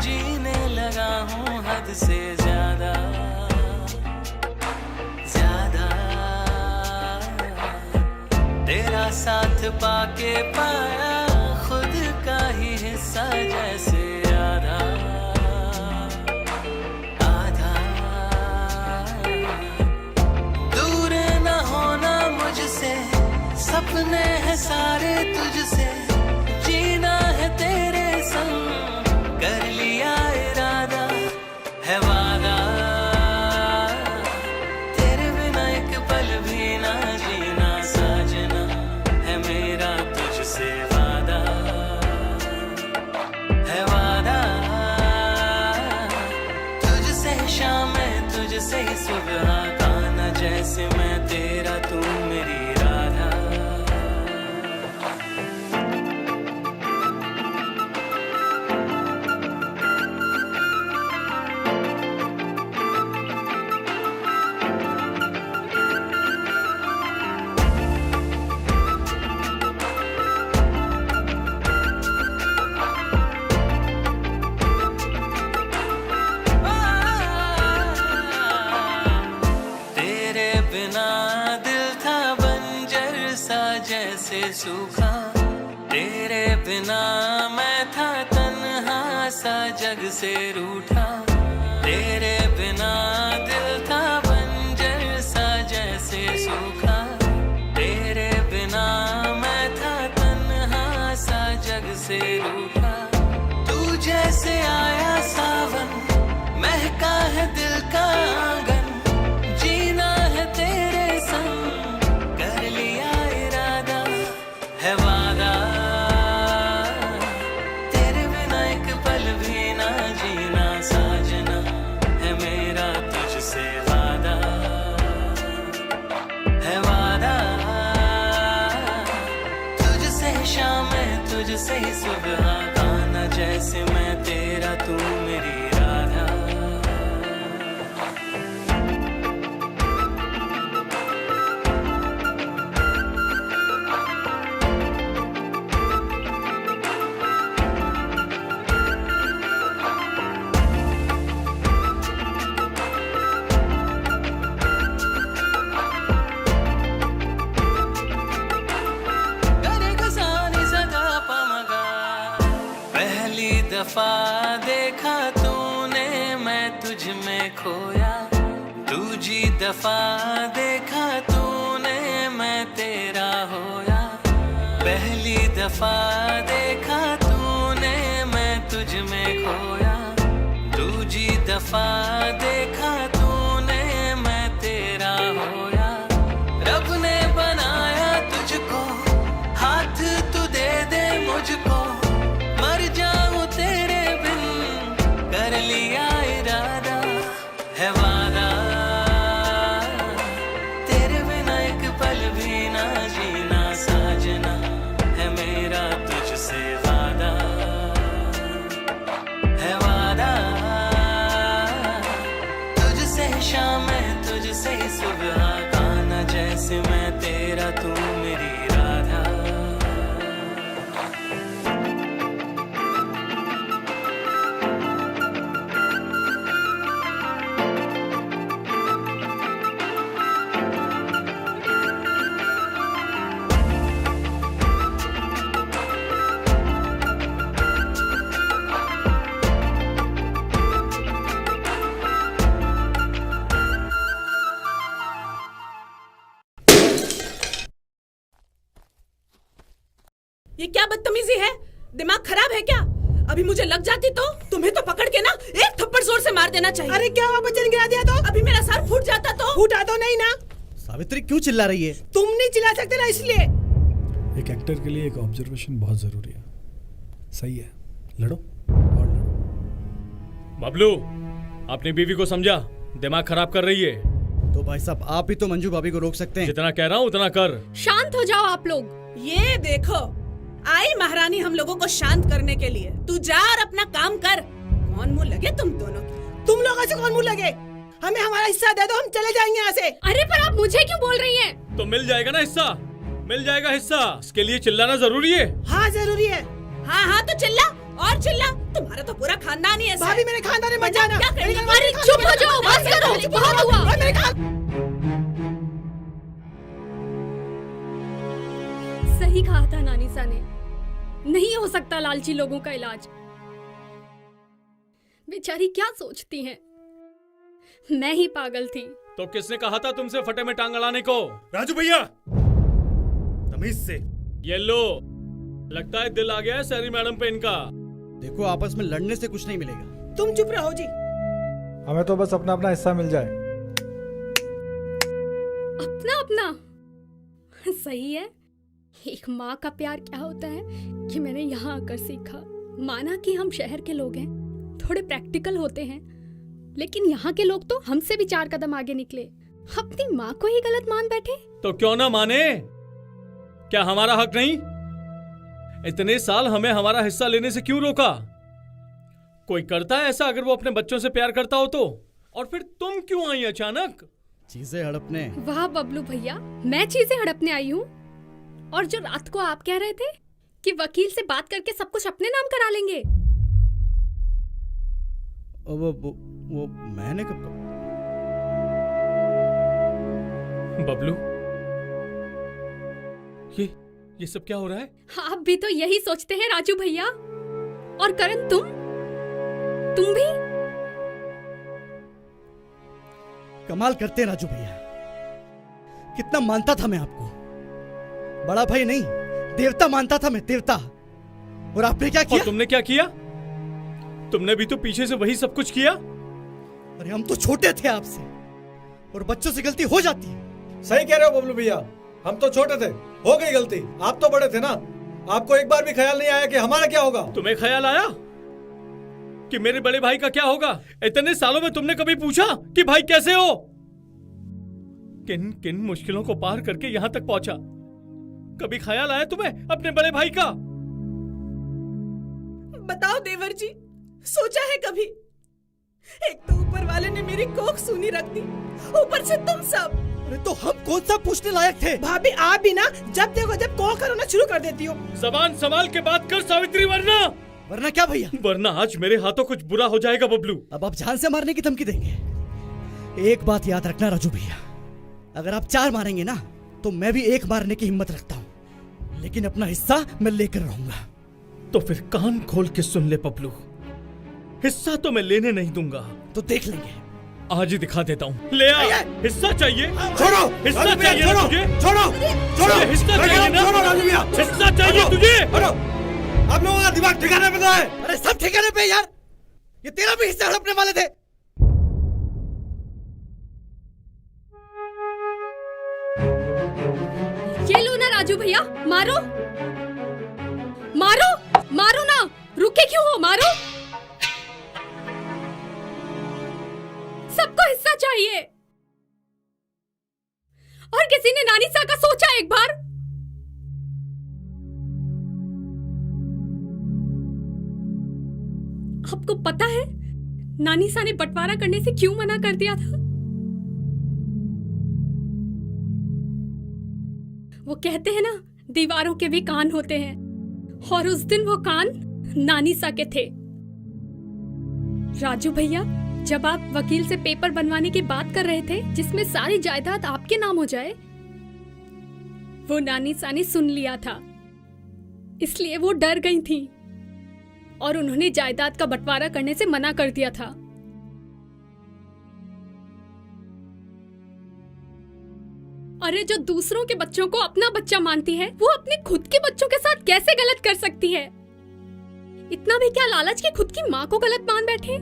जीने लगा हूँ हद से ज्यादा ज्यादा। तेरा साथ पाके पाया खुद का ही हिस्सा जैसे आधा आधा। दूर न होना मुझसे, सपने हैं सारे तुझसे, जीना है तेरे संग, कर लिया इरादा है वादा। तेरे बिना एक पल भी ना जीना साजना, है मेरा तुझसे वादा है वादा। तुझ तुझसे ही सुबह का न जैसे मैं तेरा तू मेरी राधा। सूखा तेरे बिना मैं था तन्हा सा जग से रूठा, तेरे बिना दिल था बंजर सा जैसे सूखा, तेरे बिना मैं था तन्हा सा जग से रूठा। तू जैसे आया सावन महका है दिल का आंगन, जीना है तेरे संग कर लिया इरादा है वादा, तेरे बिना एक पल भी ना जीना साजना है मेरा तुझसे वादा, है वादा तुझसे शाम तुझसे ही सुबह गाना जैसे मैं तेरा तू मेरी राधा। दफा देखा तूने मैं तुझ में खोया, दूजी दफा देखा तूने मैं तेरा होया, पहली दफा देखा तूने मैं तुझ में खोया, दूजी दफा देखा तूने मैं तेरा होया। रब ने बनाया तुझको हाथ तू दे दे मुझको, मर जाऊं तेरे बिन कर लिया इरादा है वादा, तेरे बिना एक पल भी ना जीना साजना है मेरा तुझसे वादा, है वादा तुझसे शाम तुझसे सुबह गाना जैसे मैं तेरा तू मेरी राधा। ये क्या बदतमीजी है? दिमाग खराब है क्या? अभी मुझे लग जाती तो तुम्हें तो पकड़ के ना एक थप्पड़ जोर से मार देना चाहिए। अरे क्या हुआ, बच्चे ने गिरा दिया तो? अभी मेरा सर फूट जाता तो? फूटा तो नहीं ना? सावित्री क्यों चिल्ला रही है? तुम नहीं चिल्ला सकते ना इसलिए। एक एक्टर के लिए एक ऑब्जर्वेशन बहुत जरूरी है। सही है, लड़ो और लड़ो। बबलू, अपनी बीवी को समझा, दिमाग खराब कर रही है। तो भाई साहब आप ही तो मंजू भाभी को रोक सकते हैं। जितना कह रहा हूँ उतना कर। शांत हो जाओ आप लोग। ये देखो आई महारानी हम लोगों को शांत करने के लिए। तू जा और अपना काम कर। कौन मुंह लगे तुम दोनों? तुम लोगों से कौन मुंह लगे? हमें हमारा हिस्सा दे दो, हम चले जाएंगे यहाँ से। अरे पर आप मुझे क्यों बोल रही हैं? तो मिल जाएगा ना हिस्सा, मिल जाएगा हिस्सा। इसके लिए चिल्लाना जरूरी है। हाँ जरूरी है। हाँ हाँ तो चिल्ला और चिल्ला। तुम्हारा तो पूरा खानदान ही है। भाभी मेरे खानदान में मत जाना। अरे चुप हो जाओ, बस करो, बहुत हुआ। सही कहा था नानीसा ने, नहीं हो सकता लालची लोगों का इलाज। बेचारी क्या सोचती हैं? मैं ही पागल थी। तो किसने कहा था तुमसे फटे में टांग अड़ाने को? राजू भैया तमीज से। ये लो, लगता है दिल आ गया है सैरी मैडम पे इनका। देखो आपस में लड़ने से कुछ नहीं मिलेगा। तुम चुप रहो जी। हमें तो बस अपना अपना हिस्सा मिल जाए। अपना अपना सही है। एक माँ का प्यार क्या होता है कि मैंने यहाँ आकर सीखा। माना कि हम शहर के लोग हैं, थोड़े प्रैक्टिकल होते हैं, लेकिन यहाँ के लोग तो हमसे भी 4 कदम आगे निकले, अपनी माँ को ही गलत मान बैठे। तो क्यों ना माने? क्या हमारा हक नहीं? इतने साल हमें हमारा हिस्सा लेने से क्यों रोका? कोई करता है ऐसा अगर वो अपने बच्चों से प्यार करता हो तो? और फिर तुम क्यों आई अचानक? चीजें हड़पने। वाह बबलू भैया, मैं चीजें हड़पने आई हूँ। और जो रात को आप कह रहे थे कि वकील से बात करके सब कुछ अपने नाम करा लेंगे, वो मैंने कब? बबलू, ये सब क्या हो रहा है? आप भी तो यही सोचते हैं राजू भैया। और करण, तुम भी कमाल करते हैं राजू भैया। कितना मानता था मैं आपको, बड़ा भाई नहीं देवता मानता था मैं, देवता। और आपने क्या किया? और तुमने क्या किया? तुमने भी तो पीछे से वही सब कुछ किया। अरे हम तो छोटे थे आपसे, और बच्चों से गलती हो जाती है। सही कह रहे हो बबलू भैया, हम तो छोटे थे, हो गई गलती। आप तो बड़े थे ना, आपको एक बार भी ख्याल नहीं आया कि हमारा क्या होगा? तुम्हें ख्याल आया कि मेरे बड़े भाई का क्या होगा? इतने सालों में तुमने कभी पूछा कि भाई कैसे हो? किन किन मुश्किलों को पार करके यहाँ तक पहुंचा। कभी ख्याल आया तुम्हें अपने बड़े भाई का? बताओ देवर जी, सोचा है कभी? एक तो ऊपर वाले ने मेरी कोख सूनी रख दी, ऊपर से तुम सब। अरे तो हम कौन सा पूछने लायक थे? भाभी आप भी ना जब देखो जब कोख करना शुरू कर देती हो। जबान संभाल के बात कर सावित्री, वरना क्या भैया? वरना आज मेरे हाथों कुछ बुरा हो जाएगा बबलू। अब आप जान से मारने की धमकी देंगे? एक बात याद रखना राजू भैया, अगर आप 4 मारेंगे ना तो मैं भी 1 मारने की हिम्मत रखता हूँ, लेकिन अपना हिस्सा मैं लेकर रहूंगा। तो फिर कान खोल के सुन ले बबलू, हिस्सा तो मैं लेने नहीं दूंगा। तो देख लेंगे, आज ही दिखा देता हूँ। ले आ, हिस्सा चाहिए? छोड़ो, हिस्सा चाहिए ना तुझे? छोड़ो, छोड़ो, हिस्सा चाहिए ना? छोड़ो राजू भैया, हिस्सा चाहिए तुझे? आप लोगों का दिमाग ठिकाने पे है। अरे सब ठिकाने पे यार, ये तेरा भी हिस्सा हड़पने वाले थे। ये लो ना राजू भैया, मारो मारो मारो ना, रुके क्यों हो? मारो, सबको हिस्सा चाहिए। और किसी ने नानी सा का सोचा एक बार? आपको पता है नानी सा ने बंटवारा करने से क्यों मना कर दिया था? वो कहते हैं ना, दीवारों के भी कान होते हैं, और उस दिन वो कान नानी सा के थे। राजू भैया, जब आप वकील से पेपर बनवाने की बात कर रहे थे जिसमें सारी जायदाद आपके नाम हो जाए, वो नानी सा ने सुन लिया था, इसलिए वो डर गई थी और उन्होंने जायदाद का बंटवारा करने से मना कर दिया था। अरे जो दूसरों के बच्चों को अपना बच्चा मानती है, वो अपने खुद के बच्चों के साथ कैसे गलत कर सकती है? इतना भी क्या लालच कि खुद की माँ को गलत मान बैठे?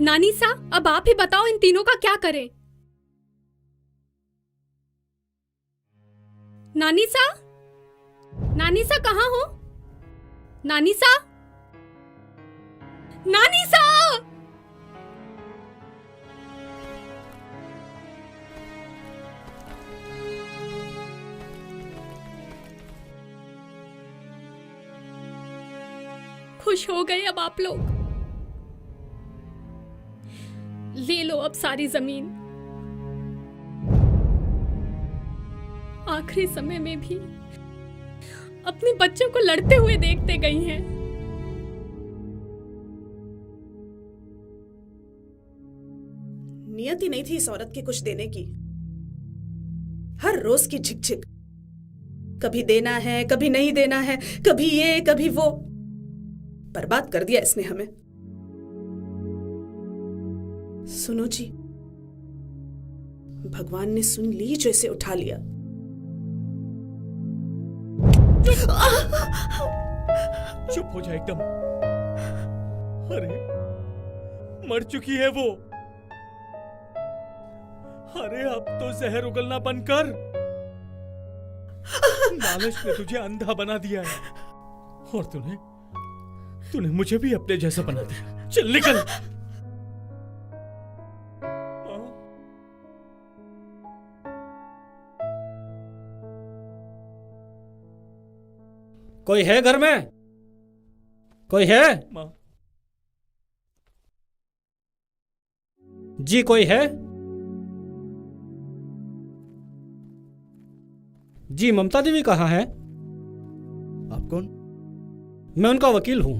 नानी सा, अब आप ही बताओ इन तीनों का क्या करें? नानी सा, नानी सा कहाँ हो? नानी सा, नानी सा! खुश हो गए अब आप लोग? ले लो अब सारी जमीन। आखिरी समय में भी अपने बच्चों को लड़ते हुए देखते गई हैं। नियति नहीं थी इस औरत की कुछ देने की। हर रोज की झिकझिक, कभी देना है कभी नहीं देना है, कभी ये कभी वो। बर्बाद कर दिया इसने हमें। सुनो जी, भगवान ने सुन ली जो इसे उठा लिया। चुप हो जा एकदम। अरे मर चुकी है वो। अरे अब तो जहर उगलना बंद कर। लालच ने तुझे अंधा बना दिया है, और तूने मुझे भी अपने जैसा बना दिया। चल निकल। कोई है घर में? कोई है? माँ। जी कोई है? जी ममता देवी कहाँ है? आप कौन? मैं उनका वकील हूं।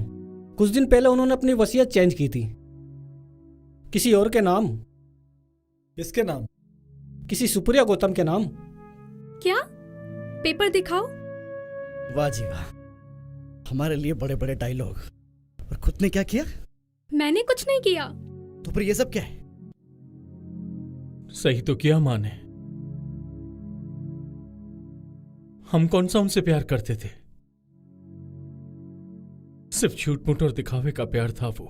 कुछ दिन पहले उन्होंने अपनी वसीयत चेंज की थी, किसी और के नाम। किसके नाम? किसी सुप्रिया गौतम के नाम। क्या? पेपर दिखाओ। वाह जी वाह, हमारे लिए बड़े बड़े डायलॉग। और खुद ने क्या किया? मैंने कुछ नहीं किया। तो फिर ये सब क्या है? सही तो किया माँ ने। हम कौन सा उनसे प्यार करते थे? सिर्फ झूठ मूठ और दिखावे का प्यार था वो।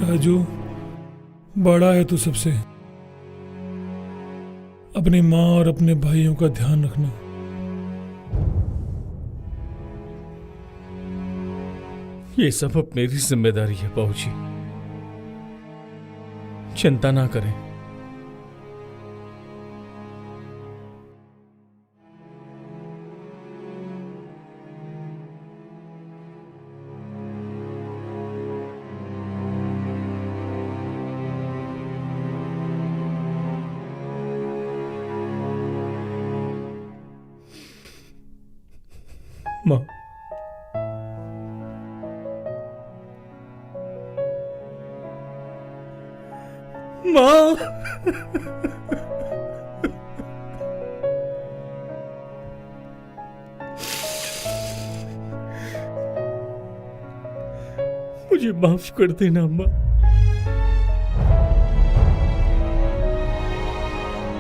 राजू, बड़ा है तू सबसे। अपनी माँ और अपने भाइयों का ध्यान रखना। ये सब अब मेरी जिम्मेदारी है बाबूजी, चिंता ना करें। माँ, माँ, मुझे माफ कर देना माँ।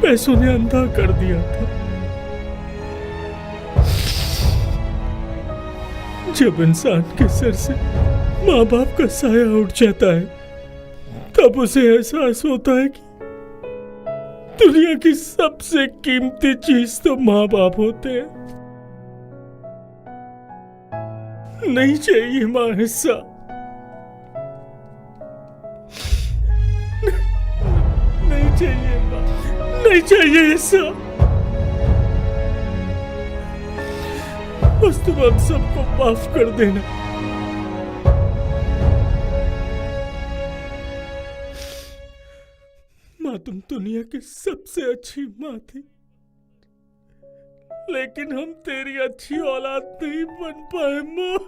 पैसों ने अंधा कर दिया था। जब इंसान के सर से माँ बाप का साया उठ जाता है, तब उसे एहसास होता है कि दुनिया की सबसे कीमती चीज तो माँ बाप होते हैं। नहीं चाहिए माँ हिस्सा, नहीं चाहिए माँ, नहीं चाहिए हिस्सा। बस तुम हम सबको माफ कर देना। माँ, तुम दुनिया की सबसे अच्छी माँ थी, लेकिन हम तेरी अच्छी औलाद नहीं बन पाए माँ।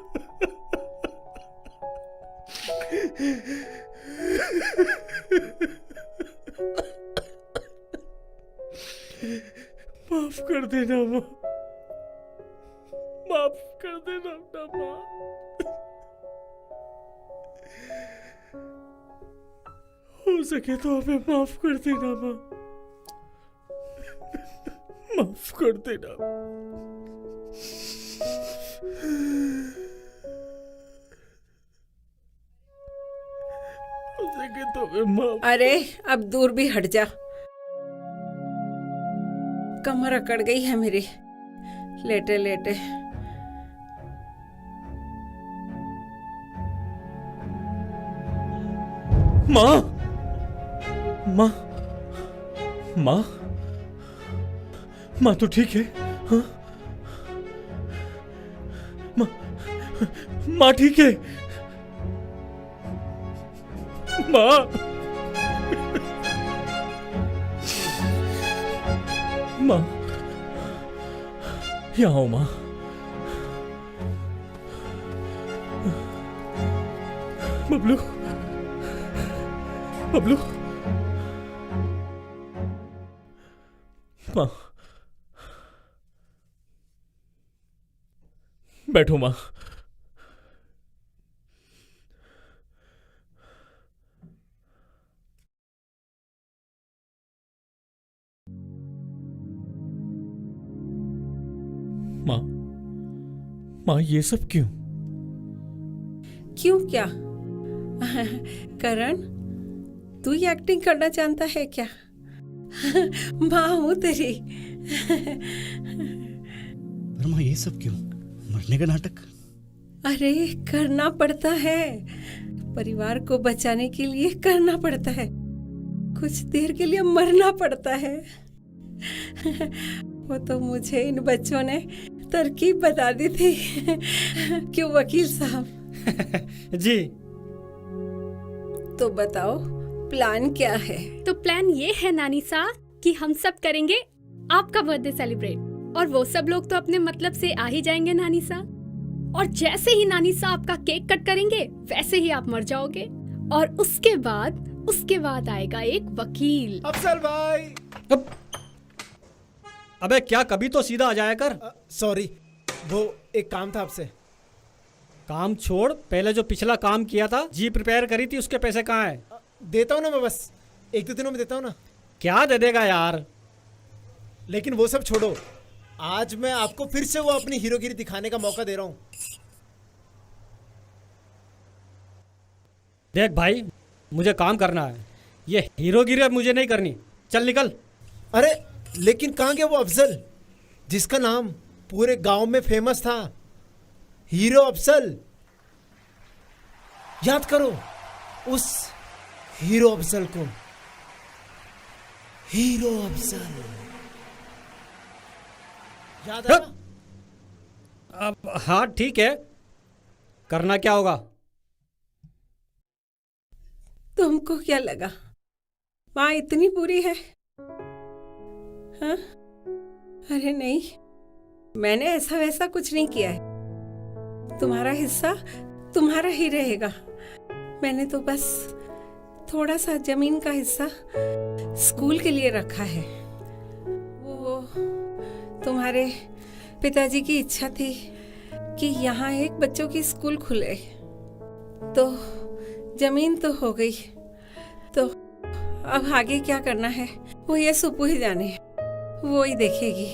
माफ कर देना माँ, माफ कर देना ना माँ। हो सके तो हमें माफ कर देना माँ, माफ कर देना। हो सके तो हमें माफ। अरे अब दूर भी हट जा, कमर अकड़ गई है मेरी लेटे लेटे। माँ, माँ, माँ, माँ तो ठीक है? हाँ? माँ, माँ ठीक है? माँ, माँ, यहाँ आओ माँ। बबलू, बबलू, माँ, बैठो माँ। माँ ये सब क्यों? क्यों क्या? करण, तू ही एक्टिंग करना जानता है क्या? माँ हूं तेरी। पर माँ ये सब क्यों? मरने का नाटक? अरे करना पड़ता है, परिवार को बचाने के लिए करना पड़ता है, कुछ देर के लिए मरना पड़ता है। वो तो मुझे इन बच्चों ने तरकीब बता दी थी। क्यों वकील साहब? जी। तो बताओ प्लान क्या है? तो प्लान ये है नानी सा कि हम सब करेंगे आपका बर्थडे सेलिब्रेट, और वो सब लोग तो अपने मतलब से आ ही जाएंगे नानी सा। और जैसे ही नानी सा आपका केक कट करेंगे वैसे ही आप मर जाओगे, और उसके बाद आएगा एक वकील। अफजल भाई। अबे क्या, कभी तो सीधा आ जाया कर। सॉरी, वो एक काम था आपसे। काम छोड़, पहले जो पिछला काम किया था, जी प्रिपेयर करी थी, उसके पैसे कहाँ हैं? देता हूँ ना मैं, बस 1-2 दिनों में देता हूँ ना। क्या दे देगा यार? लेकिन वो सब छोड़ो, आज मैं आपको फिर से वो अपनी हीरोगिरी दिखाने का मौका दे रहा हूँ। देख भाई, मुझे काम करना है, ये हीरोगिरी अब मुझे नहीं करनी। चल निकल। अरे लेकिन कहाँ गया वो अफजल जिसका नाम पूरे गांव में फेमस था? हीरो अफजल। याद करो उस हीरो अफजल को। हीरो अफजल याद है ना? अब हाँ ठीक है, करना क्या होगा? तुमको क्या लगा माँ इतनी बुरी है? हाँ? अरे नहीं, मैंने ऐसा वैसा कुछ नहीं किया है। तुम्हारा हिस्सा तुम्हारा ही रहेगा। मैंने तो बस थोड़ा सा जमीन का हिस्सा स्कूल के लिए रखा है। वो तुम्हारे पिताजी की इच्छा थी कि यहाँ एक बच्चों की स्कूल खुले, तो जमीन तो हो गई, तो अब आगे क्या करना है वो ये सुप्पू ही जाने, वो ही देखेगी।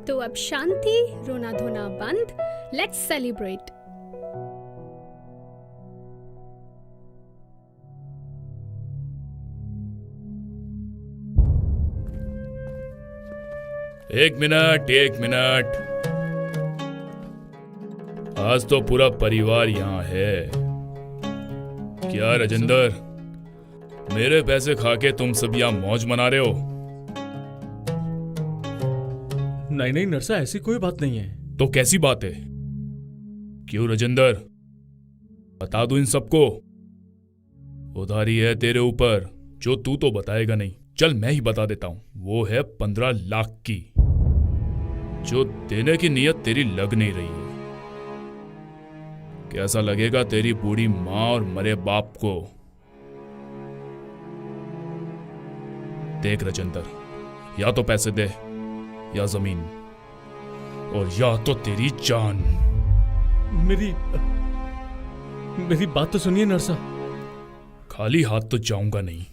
तो अब शांति, रोना धोना बंद, लेट्स सेलिब्रेट। एक मिनट। आज तो पूरा परिवार यहाँ है। क्या राजेंद्र, मेरे पैसे खा के तुम सब यहाँ मौज मना रहे हो? नहीं नरसा, ऐसी कोई बात नहीं है। तो कैसी बात है? क्यों राजेंद्र, बता दूं इन सबको? उधारी है तेरे ऊपर जो तू तो बताएगा नहीं। चल मैं ही बता देता हूं, वो है 15 लाख की, जो देने की नीयत तेरी लग नहीं रही है। कैसा लगेगा तेरी बूढ़ी माँ और मरे बाप को? देख राजेंद्र, या तो पैसे दे, या जमीन, और या तो तेरी जान। मेरी बात तो सुनिए नरसा। खाली हाथ तो जाऊंगा नहीं।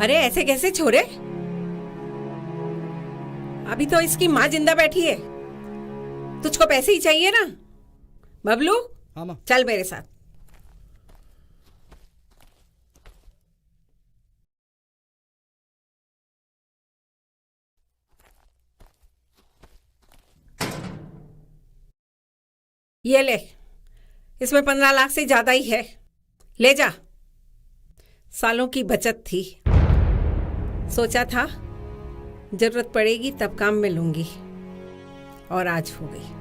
अरे ऐसे कैसे छोरे? अभी तो इसकी माँ जिंदा बैठी है। तुझको पैसे ही चाहिए ना? बबलू, हाँ माँ। चल मेरे साथ। ये ले, इसमें 15 लाख से ज्यादा ही है, ले जा। सालों की बचत थी, सोचा था जरूरत पड़ेगी तब काम में लूंगी, और आज हो गई।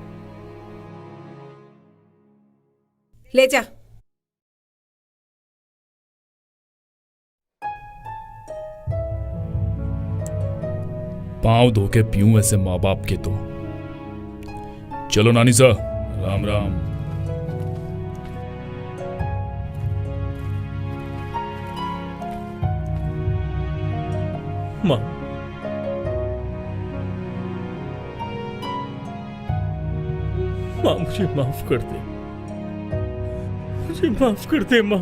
ले जा। पांव धो के पीऊं ऐसे माँ बाप के तो। चलो नानी सा, राम राम। माँ, मुझे माफ कर दे, मुझे माफ कर दे माँ।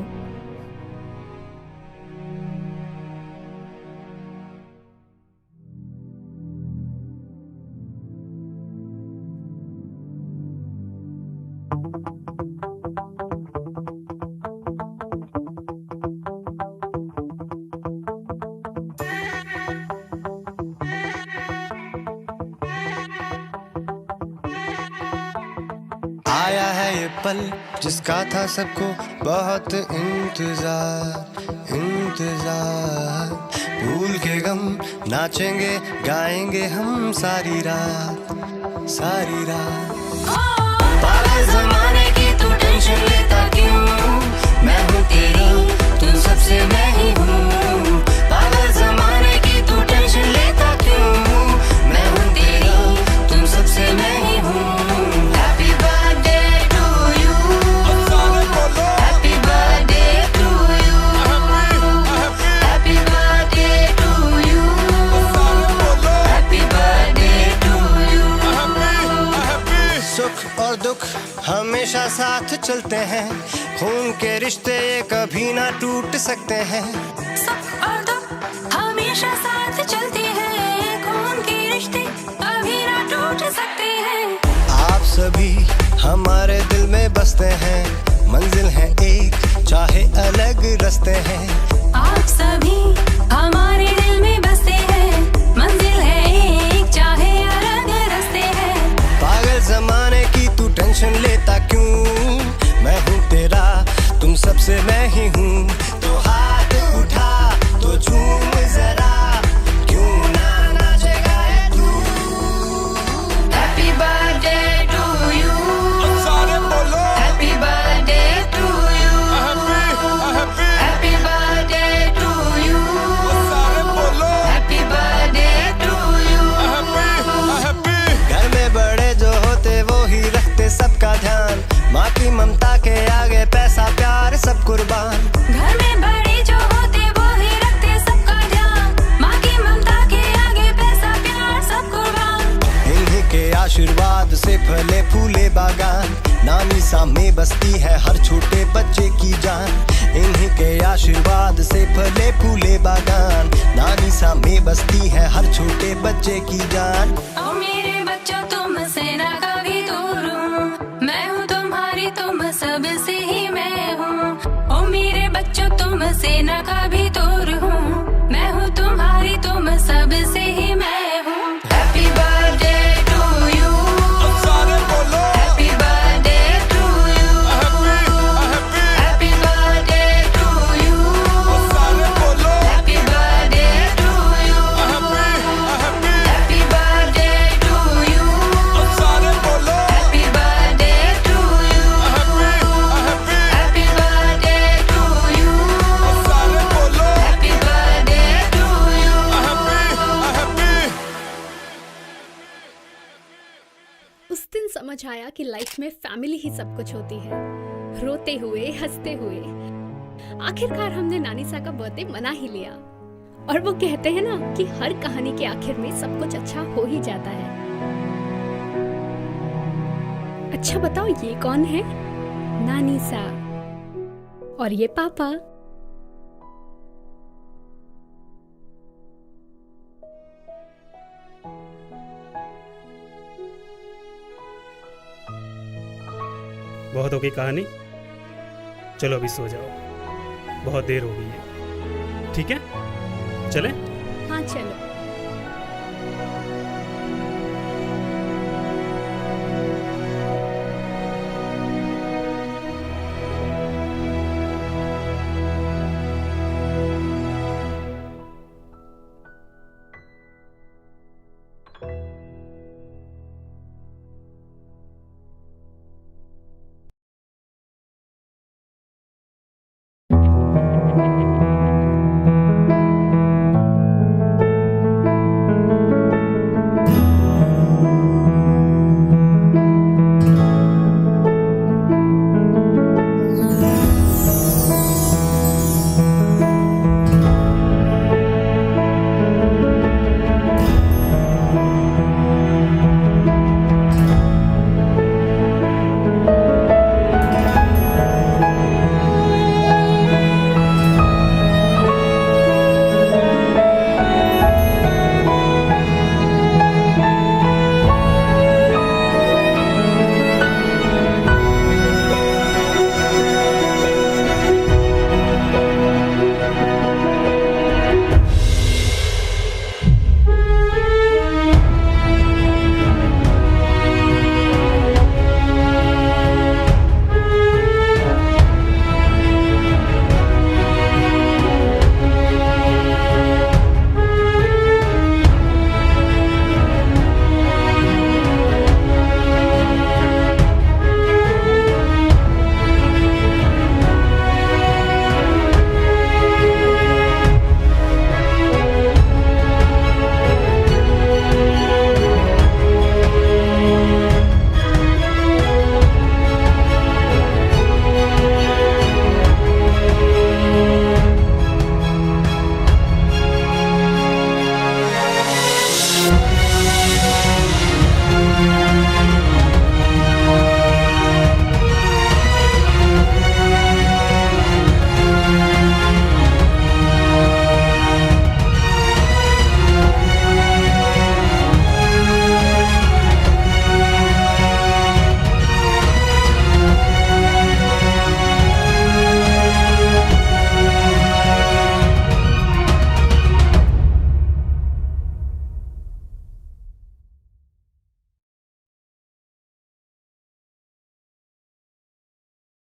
आया है ये पल जिसका था सबको बहुत इंतजार इंतजार। भूल के गम नाचेंगे गाएंगे हम सारी रात सारी रात। पागल ज़माने की तू टेंशन लेता क्यों? मैं हूँ तेरा, तू सबसे मैं ही हूँ। पागल ज़माने की तू टेंशन लेता क्यों? मैं हूँ तेरा, तुम सबसे मैं ही हूँ। Happy birthday to you. Happy birthday to you. Happy birthday to you. Happy birthday to you. सुख और दुख हमेशा साथ चलते हैं, खून के रिश्ते ये कभी ना टूट सकते हैं। सुख और दुख हमेशा साथ चलते हैं, खून के रिश्ते कभी ना टूट सकते हैं। आप सभी हमारे दिल में बसते हैं, मंजिल है एक चाहे अलग रास्ते हैं। आप सभी हमारे दिल में बसते हैं, मंजिल है एक चाहे अलग रास्ते हैं। पागल ज़माने की तू टेंशन लेता क्यों? मैं हूँ तेरा, तुम सबसे मैं ही हूँ। तो हाथ उठा तो झूम जरा, क्यों ना नाचेगा ये तू। Happy birthday to you. Happy birthday to you. Happy birthday to you. Happy birthday to you. घर में बड़े जो होते वो ही रखते सबका ध्यान, माँ की ममता के आगे पैसा प्यार सब कुर्बान। घर में बड़े जो होते वो ही रखते सबका ध्यान, माँ की ममता के आगे पैसा प्यार सब कुर्बान। इन्हीं के आशीर्वाद से फले फूले बागान, नानी सा में बसती है हर छोटे बच्चे की जान। इन्हीं के आशीर्वाद से फले फूले बागान, नानी सा में बसती है हर छोटे बच्चे की जान। ओ मेरे बच्चों तुमसे ना कभी दूर हूँ, मैं हूँ तुम्हारी तुम सबसे ही मैं हूँ। ओ मेरे बच्चों तुमसे ना कभी दूर हूँ, मैं हूँ तुम्हारी तुम सबसे ही मैं हूँ। Happy birthday to you. Happy birthday to you. Happy birthday to you. Happy birthday to you. Happy birthday to you. Happy birthday to you. Happy birthday to you. Happy birthday to you. उस दिन समझ आया कि लाइफ में फैमिली ही सब कुछ होती है। रोते हुए हंसते हुए आखिरकार हमने नानी सा का बर्थडे मना ही लिया। और वो कहते हैं ना कि हर कहानी के आखिर में सब कुछ अच्छा हो ही जाता है। अच्छा बताओ ये कौन है? नानी सा। और ये पापा। बहुत हो गई कहानी, चलो अभी सो जाओ, बहुत देर हो गई है। ठीक है, चलें? हाँ चलो।